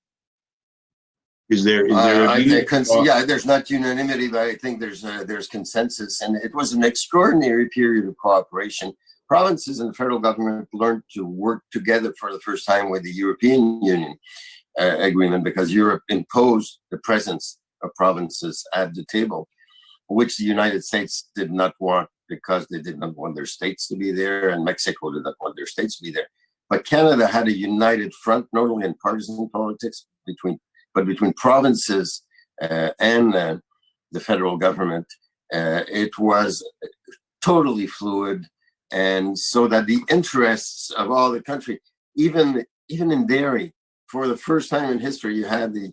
Is there there's not unanimity, but I think there's consensus, and it was an extraordinary period of cooperation. Provinces and the federal government learned to work together for the first time with the European Union agreement, because Europe imposed the presence of provinces at the table, which the United States did not want, because they did not want their states to be there, and Mexico did not want their states to be there. But Canada had a united front, not only in partisan politics, but between provinces and the federal government. It was totally fluid, and so that the interests of all the country, even in dairy, for the first time in history, you had the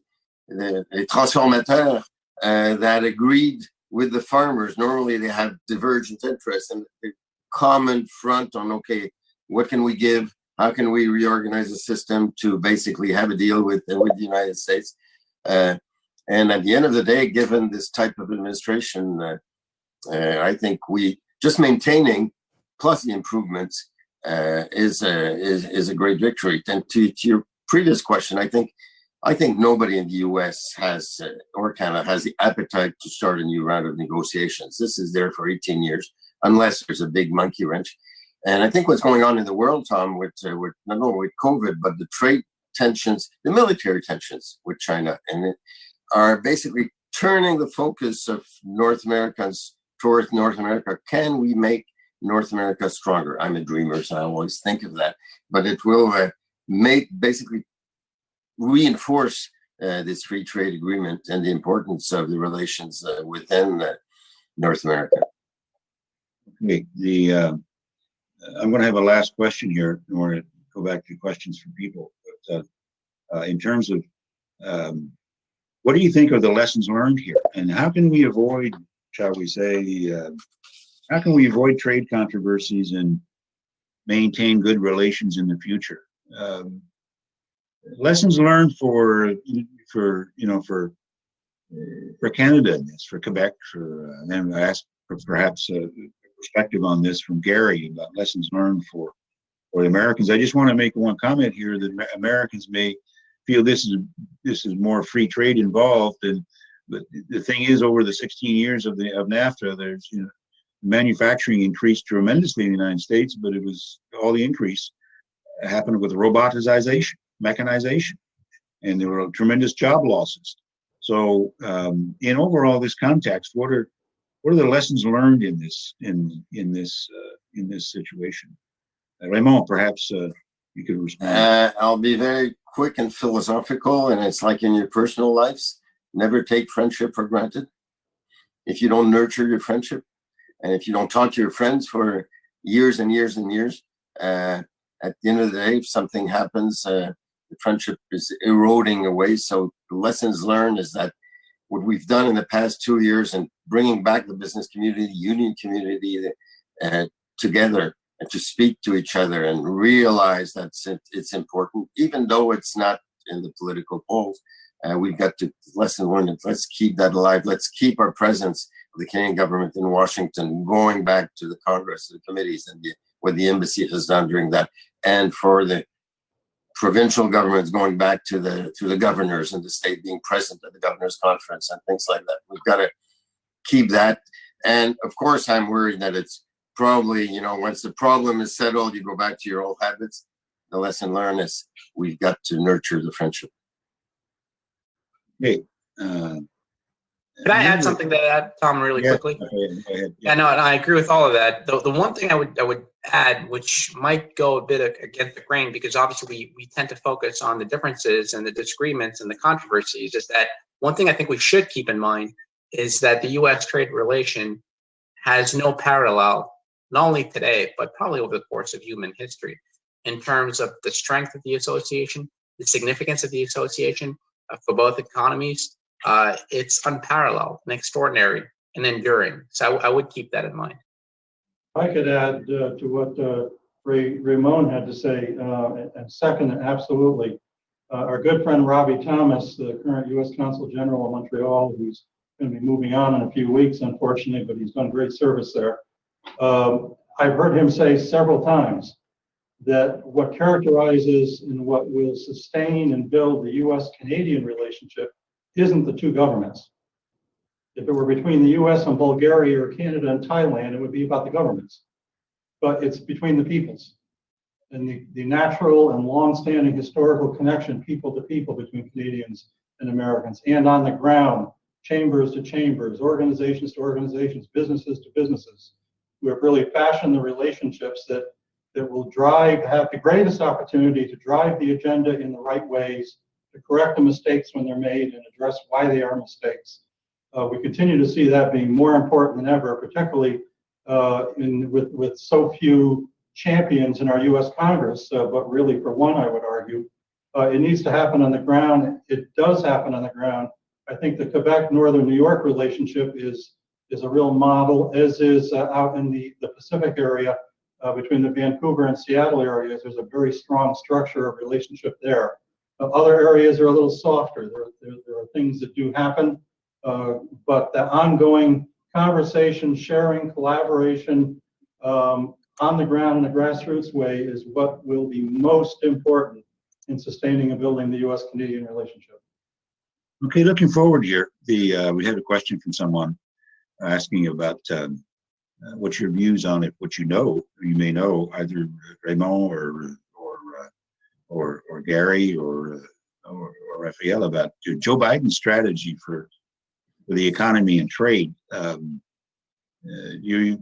transformateurs that agreed with the farmers. Normally they have divergent interests, and the common front on, okay, what can we give? How can we reorganize the system to basically have a deal with the United States? And at the end of the day, given this type of administration, I think we just maintaining plus the improvements is a great victory. And to your previous question, I think nobody in the U.S. has or Canada has the appetite to start a new round of negotiations. This is there for 18 years, unless there's a big monkey wrench. And I think what's going on in the world, Tom, with not only with COVID, but the trade tensions, the military tensions with China, and it are basically turning the focus of North Americans towards North America. Can we make North America stronger? I'm a dreamer, so I always think of that. But it will basically reinforce this free trade agreement and the importance of the relations within North America. Okay, I'm going to have a last question here. I want to go back to questions from people. But in terms of what do you think are the lessons learned here, and how can we avoid, shall we say, how can we avoid trade controversies and maintain good relations in the future? Lessons learned for for Canada in this, for Quebec, and then I ask for perhaps a perspective on this from Garry about lessons learned for the Americans. I just want to make one comment here that Americans may feel this is more free trade involved, but the thing is, over the 16 years of NAFTA, there's manufacturing increased tremendously in the United States, but it was all the increase happened with robotization, mechanization, and there were tremendous job losses. So, in overall this context, what are the lessons learned in this situation? Raymond, perhaps you could respond. I'll be very quick and philosophical, and it's like in your personal lives. Never take friendship for granted. If you don't nurture your friendship, and if you don't talk to your friends for years and years and years, at the end of the day, if something happens, the friendship is eroding away. So the lessons learned is that what we've done in the past 2 years and bringing back the business community, the union community together and to speak to each other and realize that it's important, even though it's not in the political polls. We've got to lesson learned. Let's keep that alive. Let's keep our presence of the Canadian government in Washington, going back to the Congress, the committees, and what the embassy has done during that, and for the provincial governments going back to the governors and the state being present at the governors' conference and things like that. We've got to keep that. And of course, I'm worried that it's probably, once the problem is settled, you go back to your old habits. The lesson learned is we've got to nurture the friendship. Hey, Could I add something to that, Tom, really quickly? Go ahead. Yeah, no, and I agree with all of that. The one thing I would add, which might go a bit against the grain, because obviously we tend to focus on the differences and the disagreements and the controversies, is that one thing I think we should keep in mind is that the U.S. trade relation has no parallel, not only today, but probably over the course of human history, in terms of the strength of the association, the significance of the association for both economies. It's unparalleled and extraordinary and enduring. So I would keep that in mind. I could add to what Raymond had to say, and second, absolutely. Our good friend Robbie Thomas, the current U.S. Consul General of Montreal, who's going to be moving on in a few weeks, unfortunately, but he's done great service there. I've heard him say several times that what characterizes and what will sustain and build the U.S.-Canadian relationship isn't the two governments. If it were between the US and Bulgaria or Canada and Thailand, it would be about the governments. But it's between the peoples. And the natural and long-standing historical connection, people to people, between Canadians and Americans, and on the ground, chambers to chambers, organizations to organizations, businesses to businesses, who have really fashioned the relationships that will have the greatest opportunity to drive the agenda in the right ways, to correct the mistakes when they're made and address why they are mistakes. We continue to see that being more important than ever, particularly with so few champions in our U.S. Congress, but really for one, I would argue. It needs to happen on the ground. It does happen on the ground. I think the Quebec-Northern New York relationship is a real model, as is out in the Pacific area, between the Vancouver and Seattle areas. There's a very strong structure of relationship there. Other areas are a little softer. There are things that do happen, but the ongoing conversation, sharing, collaboration on the ground in a grassroots way is what will be most important in sustaining and building the U.S.-Canadian relationship. Okay, looking forward here. We had a question from someone asking about what's your views on it, what you may know, either Raymond or Garry or Rafael, about Joe Biden's strategy for the economy and trade. You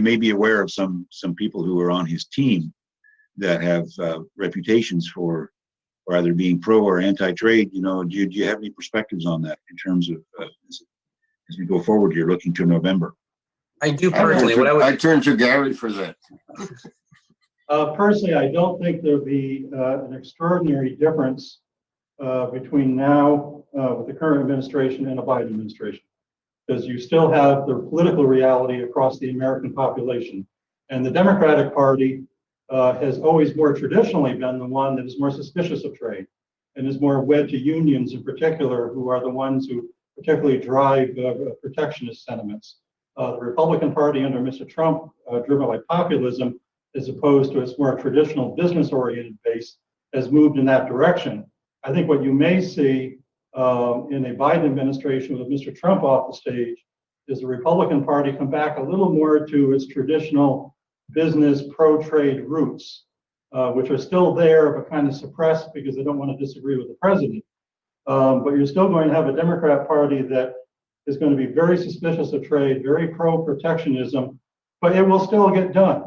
may be aware of some people who are on his team that have reputations for either being pro or anti-trade. Do you have any perspectives on that in terms of as we go forward here, looking to November? I do personally. I turn to Garry for that. Personally, I don't think there'll be an extraordinary difference between now with the current administration and a Biden administration, because you still have the political reality across the American population. And the Democratic Party has always more traditionally been the one that is more suspicious of trade and is more wed to unions in particular, who are the ones who particularly drive protectionist sentiments. The Republican Party under Mr. Trump, driven by populism, as opposed to its more traditional business-oriented base, has moved in that direction. I think what you may see in a Biden administration with Mr. Trump off the stage is the Republican Party come back a little more to its traditional business pro-trade roots, which are still there but kind of suppressed because they don't want to disagree with the president. But you're still going to have a Democrat Party that is going to be very suspicious of trade, very pro-protectionism, but it will still get done.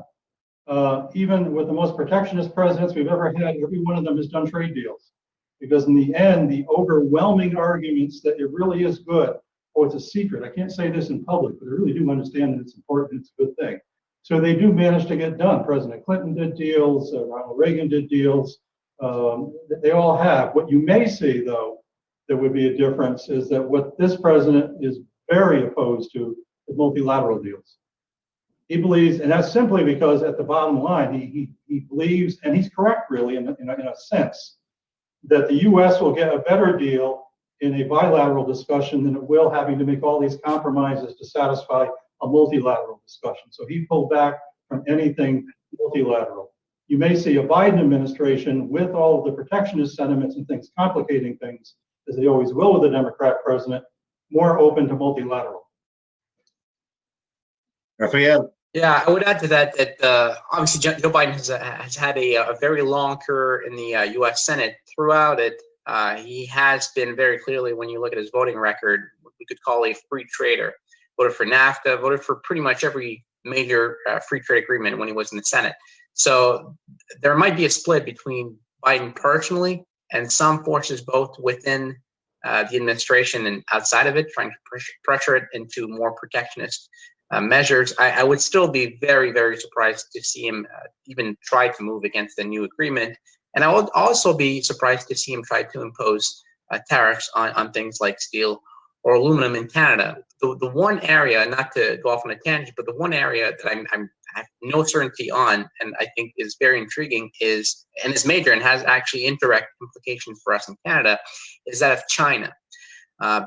Even with the most protectionist presidents we've ever had, every one of them has done trade deals. Because in the end, the overwhelming arguments that it really is good, oh, it's a secret. I can't say this in public, but I really do understand that it's important, it's a good thing. So they do manage to get done. President Clinton did deals, Ronald Reagan did deals. They all have. What you may see, though, there would be a difference is that what this president is very opposed to is multilateral deals. He believes, and that's simply because at the bottom line, he believes, and he's correct really in a sense, that the U.S. will get a better deal in a bilateral discussion than it will having to make all these compromises to satisfy a multilateral discussion. So he pulled back from anything multilateral. You may see a Biden administration with all of the protectionist sentiments and things complicating things, as they always will with a Democrat president, more open to multilateral. Rafael? Yeah, I would add to that obviously Joe Biden has had a very long career in the U.S. Senate. Throughout it, he has been very clearly, when you look at his voting record, what we could call a free trader. Voted for NAFTA, voted for pretty much every major free trade agreement when he was in the Senate. So there might be a split between Biden personally and some forces both within the administration and outside of it, trying to pressure it into more protectionist measures. I would still be very, very surprised to see him even try to move against the new agreement. And I would also be surprised to see him try to impose tariffs on things like steel or aluminum in Canada. The one area, not to go off on a tangent, but the one area that I have no certainty on, and I think is very intriguing, is major and has actually indirect implications for us in Canada, is that of China.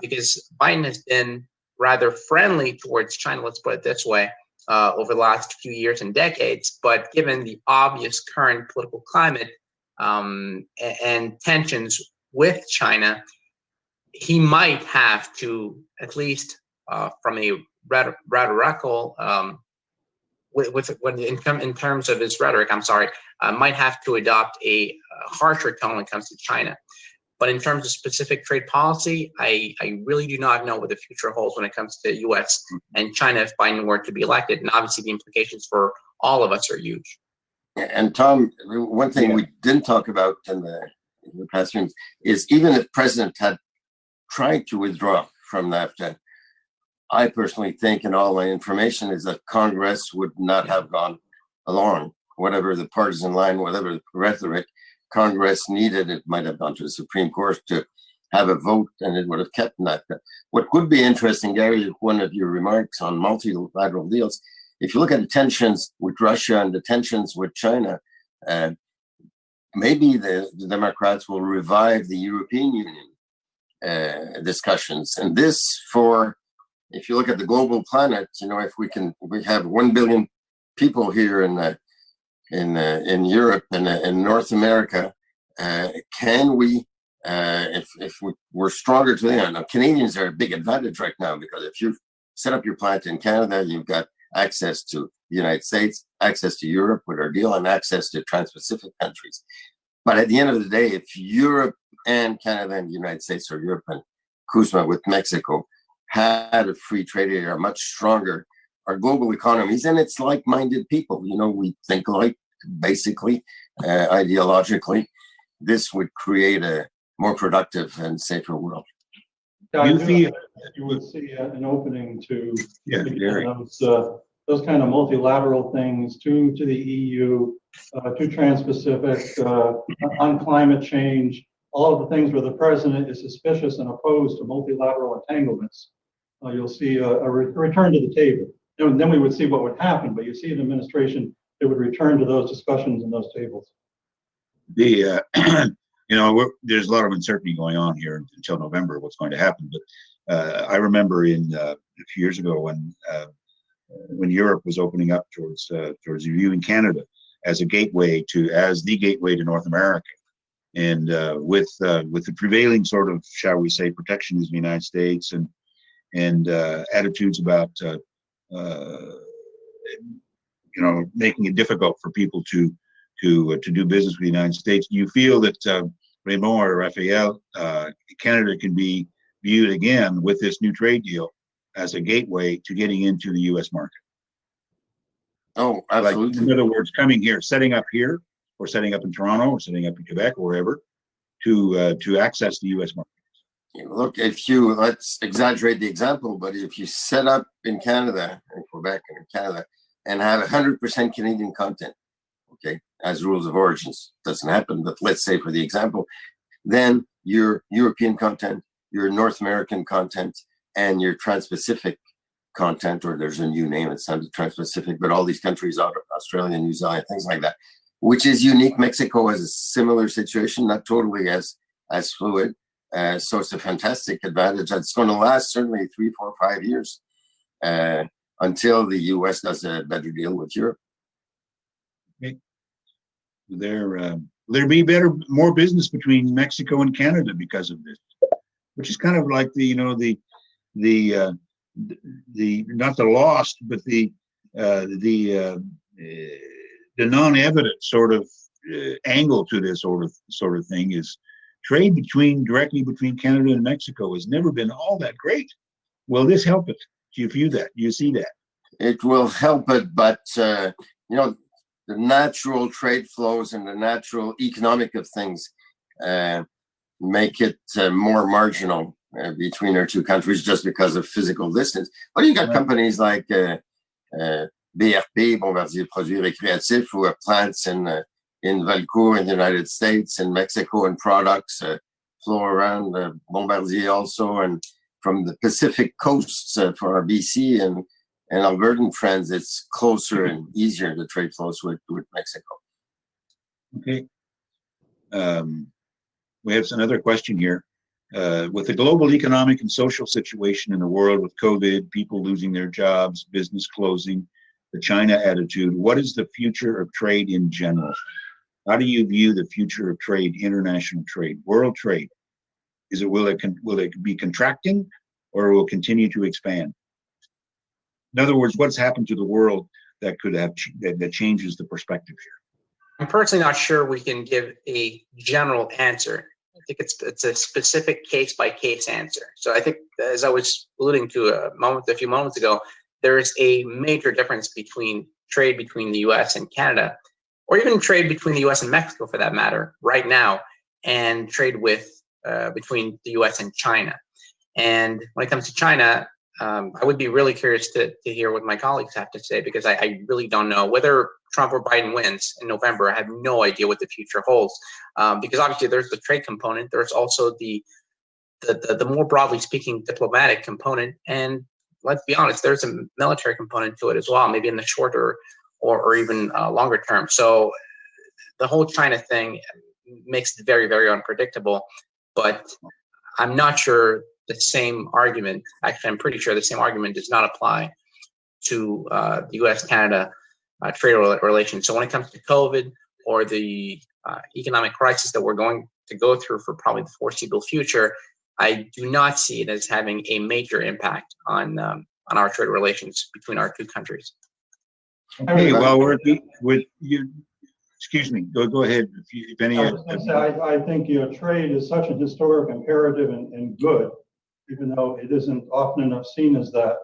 Because Biden has been rather friendly towards China, let's put it this way, over the last few years and decades. But given the obvious current political climate and tensions with China, he might have to, at least from a rhetorical, in terms of his rhetoric, might have to adopt a harsher tone when it comes to China. But in terms of specific trade policy, I really do not know what the future holds when it comes to U.S. and China if Biden were to be elected. And obviously the implications for all of us are huge. And Tom, one thing we didn't talk about in the past meetings is even if President had tried to withdraw from NAFTA, I personally think, and all my information is that Congress would not have gone along, whatever the partisan line, whatever the rhetoric Congress needed, it might have gone to the Supreme Court to have a vote, and it would have kept NAFTA. What could be interesting, Gary, one of your remarks on multilateral deals, if you look at the tensions with Russia and the tensions with China, maybe the Democrats will revive the European Union discussions. And this if you look at the global planet, if we have 1 billion people here in Europe and in North America, can we, if we're stronger to them? Now, Canadians are a big advantage right now because if you set up your plant in Canada, you've got access to the United States, access to Europe with our deal, and access to Trans-Pacific countries. But at the end of the day, if Europe and Canada and the United States, or Europe and CUSMA with Mexico, had a free trade area much stronger, our global economies, and it's like-minded people, we think alike, basically, ideologically, this would create a more productive and safer world. You would see an opening to those kind of multilateral things to the EU, to Trans-Pacific, on climate change, all of the things where the president is suspicious and opposed to multilateral entanglements. You'll see a return to the table. And then we would see what would happen, but you see an administration that would return to those discussions and those tables. There's a lot of uncertainty going on here until November, what's going to happen. But I remember a few years ago when Europe was opening up towards viewing Canada as the gateway to North America, and with the prevailing sort of, shall we say, protectionism in the United States and attitudes about making it difficult for people to do business with the United States. Do you feel that Raymond or Rafael, Canada can be viewed again with this new trade deal as a gateway to getting into the U.S. market? Oh, absolutely. Like, in other words, coming here, setting up here, or setting up in Toronto, or setting up in Quebec, or wherever, to access the U.S. market. Look, let's exaggerate the example, but if you set up in Canada, in Quebec and in Canada, and have 100% Canadian content, okay, as rules of origins, doesn't happen, but let's say for the example, then your European content, your North American content, and your Trans-Pacific content, or there's a new name, it's not Trans-Pacific, but all these countries, Australia, New Zealand, things like that, which is unique. Mexico has a similar situation, not totally as fluid. So it's a fantastic advantage that's going to last certainly 3, 4, 5 years until the U.S. does a better deal with Europe. Okay. There'll be more business between Mexico and Canada because of this, which is kind of like the not the lost, but the non-evident sort of angle to this sort of thing is trade directly between Canada and Mexico has never been all that great. Will this help it? Do you view that? Do you see that? It will help it, but the natural trade flows and the natural economic of things make it more marginal between our two countries just because of physical distance. But you got companies like BRP, Bombardier Produits Récréatifs, who have plants in Valcourt in the United States, in Mexico, and products flow around Bombardier also, and from the Pacific coasts for our BC and Albertan friends, it's closer and easier to trade flows with Mexico. Okay. We have another question here. With the global economic and social situation in the world with COVID, people losing their jobs, business closing, the China attitude, what is the future of trade in general? How do you view the future of trade, international trade, world trade? Will it be contracting, or will it continue to expand? In other words, what's happened to the world that could have that changes the perspective here? I'm personally not sure we can give a general answer. I think it's a specific case by case answer. So I think, as I was alluding to a few moments ago, there is a major difference between trade between the U.S. and Canada, or even trade between the U.S. and Mexico, for that matter, right now, and trade between the U.S. and China. And when it comes to China, I would be really curious to hear what my colleagues have to say, because I really don't know whether Trump or Biden wins in November. I have no idea what the future holds, because obviously there's the trade component. There's also the more broadly speaking diplomatic component, and let's be honest, there's a military component to it as well, maybe in the shorter or even longer term. So the whole China thing makes it very, very unpredictable. But I'm not sure the same argument, actually I'm pretty sure the same argument does not apply to the U.S.-Canada trade relations. So when it comes to COVID or the economic crisis that we're going to go through for probably the foreseeable future, I do not see it as having a major impact on our trade relations between our two countries. Okay, well, with you. Excuse me. Go ahead. If any. I think trade is such a historic imperative and good, even though it isn't often enough seen as that.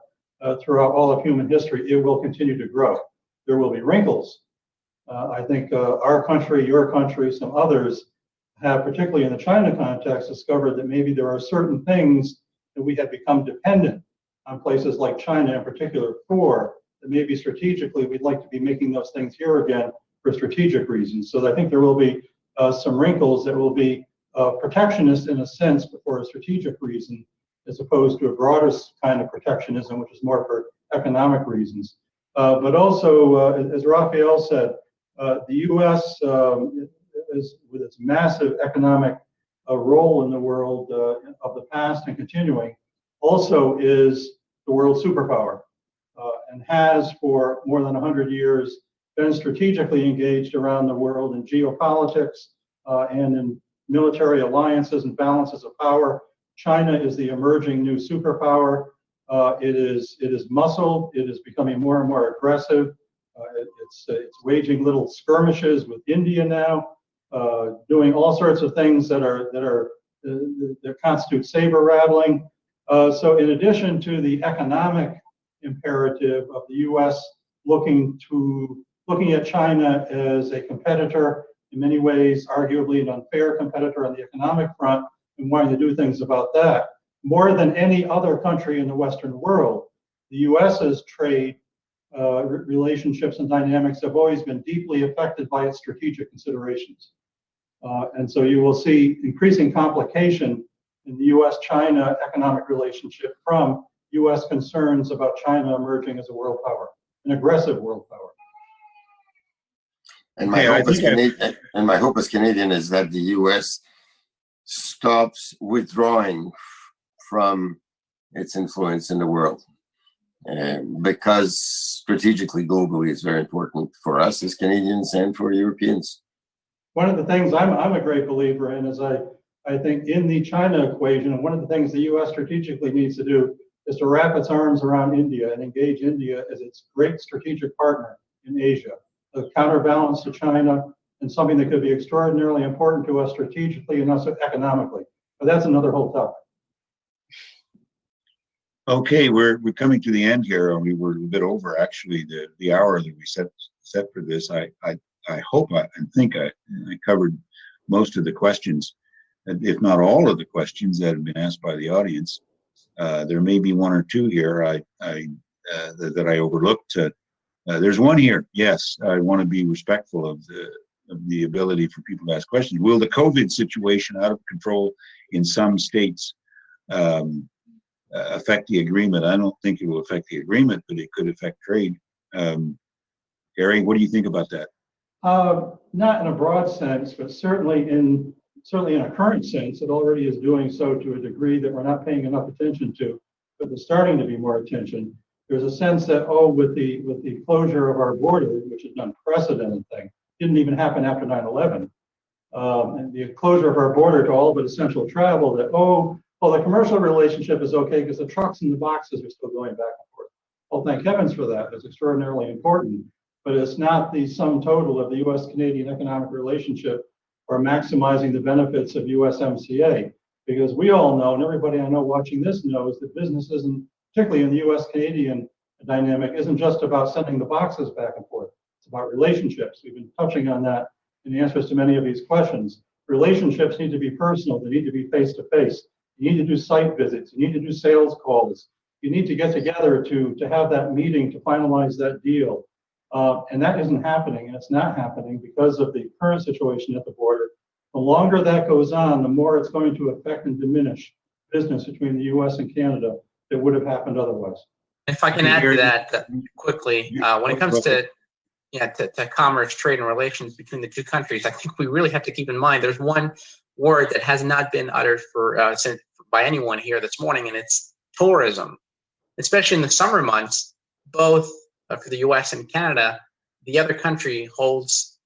Throughout all of human history, it will continue to grow. There will be wrinkles. I think our country, your country, some others have, particularly in the China context, discovered that maybe there are certain things that we have become dependent on places like China in particular for, that maybe strategically we'd like to be making those things here again for strategic reasons. So I think there will be some wrinkles that will be protectionist in a sense, but for a strategic reason, as opposed to a broader kind of protectionism, which is more for economic reasons. But also, as Rafael said, the U.S. with its massive economic role in the world of the past and continuing, also is the world superpower, and has for more than 100 years been strategically engaged around the world in geopolitics and in military alliances and balances of power. China is the emerging new superpower. It is muscled. It is becoming more and more aggressive. It's waging little skirmishes with India now, doing all sorts of things that constitute saber rattling. So in addition to the economic imperative of the U.S. looking at China as a competitor, in many ways arguably an unfair competitor on the economic front, and wanting to do things about that, more than any other country in the Western world, the U.S.'s trade relationships and dynamics have always been deeply affected by its strategic considerations. And so you will see increasing complication in the U.S.-China economic relationship from U.S. concerns about China emerging as a world power, an aggressive world power. And my hope as Canadian is that the U.S. stops withdrawing from its influence in the world, because strategically, globally, it's very important for us as Canadians and for Europeans. One of the things I'm a great believer in is I think in the China equation, and one of the things the U.S. strategically needs to do is to wrap its arms around India and engage India as its great strategic partner in Asia, a counterbalance to China, and something that could be extraordinarily important to us strategically and also economically. But that's another whole topic. Okay, we're coming to the end here, and we were a bit over actually the hour that we set for this. I hope and think I covered most of the questions, if not all of the questions that have been asked by the audience. There may be one or two here that I overlooked. There's one here. Yes, I want to be respectful of the ability for people to ask questions. Will the COVID situation out of control in some states affect the agreement? I don't think it will affect the agreement, but it could affect trade. Garry, what do you think about that? Not in a broad sense, but certainly in a current sense, it already is doing so to a degree that we're not paying enough attention to, but there's starting to be more attention. There's a sense that, with the closure of our border, which is an unprecedented thing, didn't even happen after 9/11, and the closure of our border to all but essential travel, that, the commercial relationship is okay because the trucks and the boxes are still going back and forth. Well, thank heavens for that. It's extraordinarily important, but it's not the sum total of the U.S.-Canadian economic relationship or maximizing the benefits of USMCA, because we all know, and everybody I know watching this knows, that business isn't, particularly in the U.S.-Canadian dynamic, isn't just about sending the boxes back and forth. It's about relationships. We've been touching on that in the answers to many of these questions. Relationships need to be personal. They need to be face-to-face. You need to do site visits. You need to do sales calls. You need to get together to have that meeting to finalize that deal. And that isn't happening, and it's not happening because of the current situation at the border. The longer that goes on, the more it's going to affect and diminish business between the U.S. and Canada that would have happened otherwise. If I can add to that quickly, when it comes to commerce, trade, and relations between the two countries, I think we really have to keep in mind there's one word that has not been uttered by anyone here this morning, and it's tourism. Especially in the summer months, both for the U.S. and Canada, the other country holds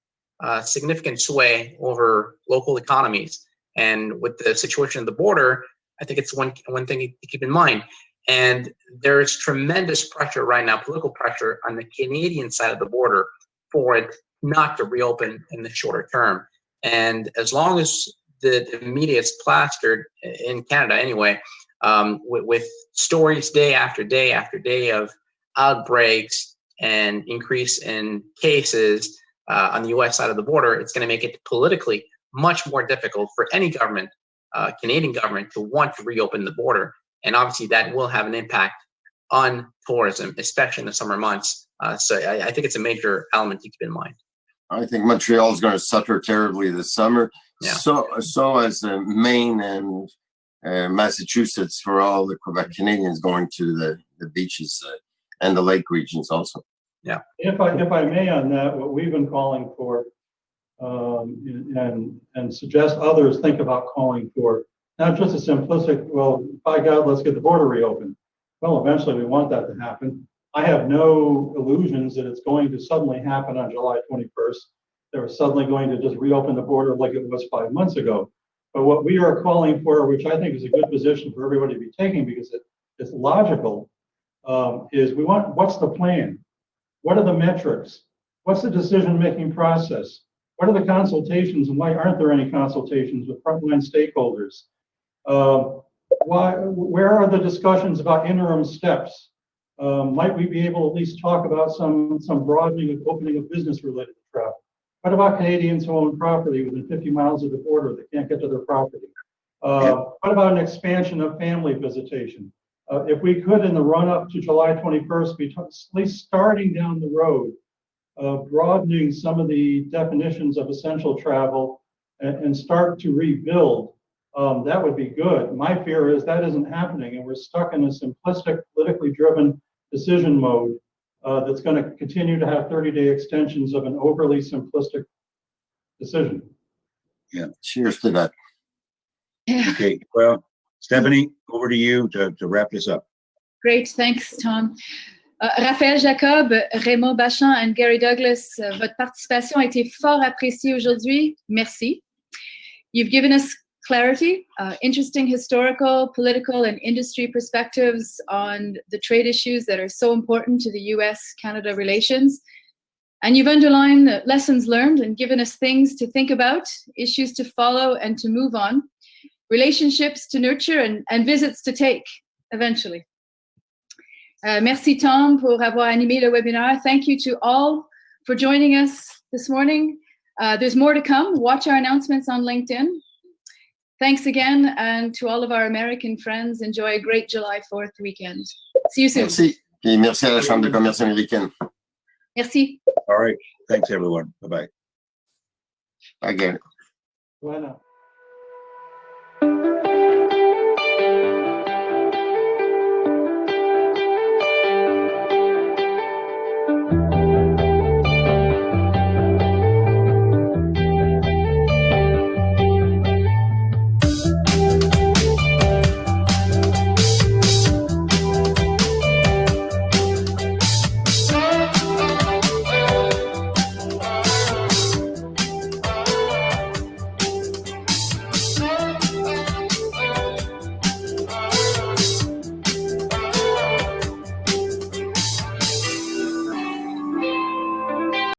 significant sway over local economies. And with the situation of the border, I think it's one thing to keep in mind. And there's tremendous pressure right now, political pressure on the Canadian side of the border for it not to reopen in the shorter term. And as long as the media is plastered, in Canada anyway, with stories day after day after day of outbreaks and increase in cases on the U.S. side of the border, it's going to make it politically much more difficult for any government, Canadian government, to want to reopen the border. And obviously that will have an impact on tourism, especially in the summer months. So I think it's a major element to keep in mind. I think Montreal is going to suffer terribly this summer. Yeah. So as Maine and Massachusetts, for all the Quebec Canadians going to the beaches and the lake regions also. Yeah. If I may on that, what we've been calling for and suggest others think about calling for, not just a simplistic, well, by God, let's get the border reopened. Well, eventually we want that to happen. I have no illusions that it's going to suddenly happen on July 21st. They're suddenly going to just reopen the border like it was 5 months ago. But what we are calling for, which I think is a good position for everybody to be taking because it's logical, is we want, what's the plan? What are the metrics? What's the decision-making process? What are the consultations and why aren't there any consultations with frontline stakeholders? Where are the discussions about interim steps? Might we be able to at least talk about some broadening of opening of business-related travel? What about Canadians who own property within 50 miles of the border that can't get to their property? What about an expansion of family visitation? If we could, in the run-up to July 21st, be at least starting down the road, broadening some of the definitions of essential travel and start to rebuild, that would be good. My fear is that isn't happening, and we're stuck in a simplistic, politically driven decision mode that's going to continue to have 30-day extensions of an overly simplistic decision. Yeah. Cheers to that. Okay. Well, Stephanie, over to you to wrap this up. Great, thanks, Tom. Rafael Jacob, Raymond Bachand and Garry Douglas, votre participation a été fort appréciée aujourd'hui. Merci. You've given us clarity, interesting historical, political, and industry perspectives on the trade issues that are so important to the US-Canada relations. And you've underlined lessons learned and given us things to think about, issues to follow and to move on, relationships to nurture and visits to take eventually. Merci Tom pour avoir animé le webinaire. Thank you to all for joining us this morning. There's more to come. Watch our announcements on LinkedIn. Thanks again, and to all of our American friends, enjoy a great July 4th weekend. See you soon. Merci. Et merci à la Chambre de commerce américaine. Merci. All right. Thanks, everyone. Bye-bye. Bye, Garry. Bueno.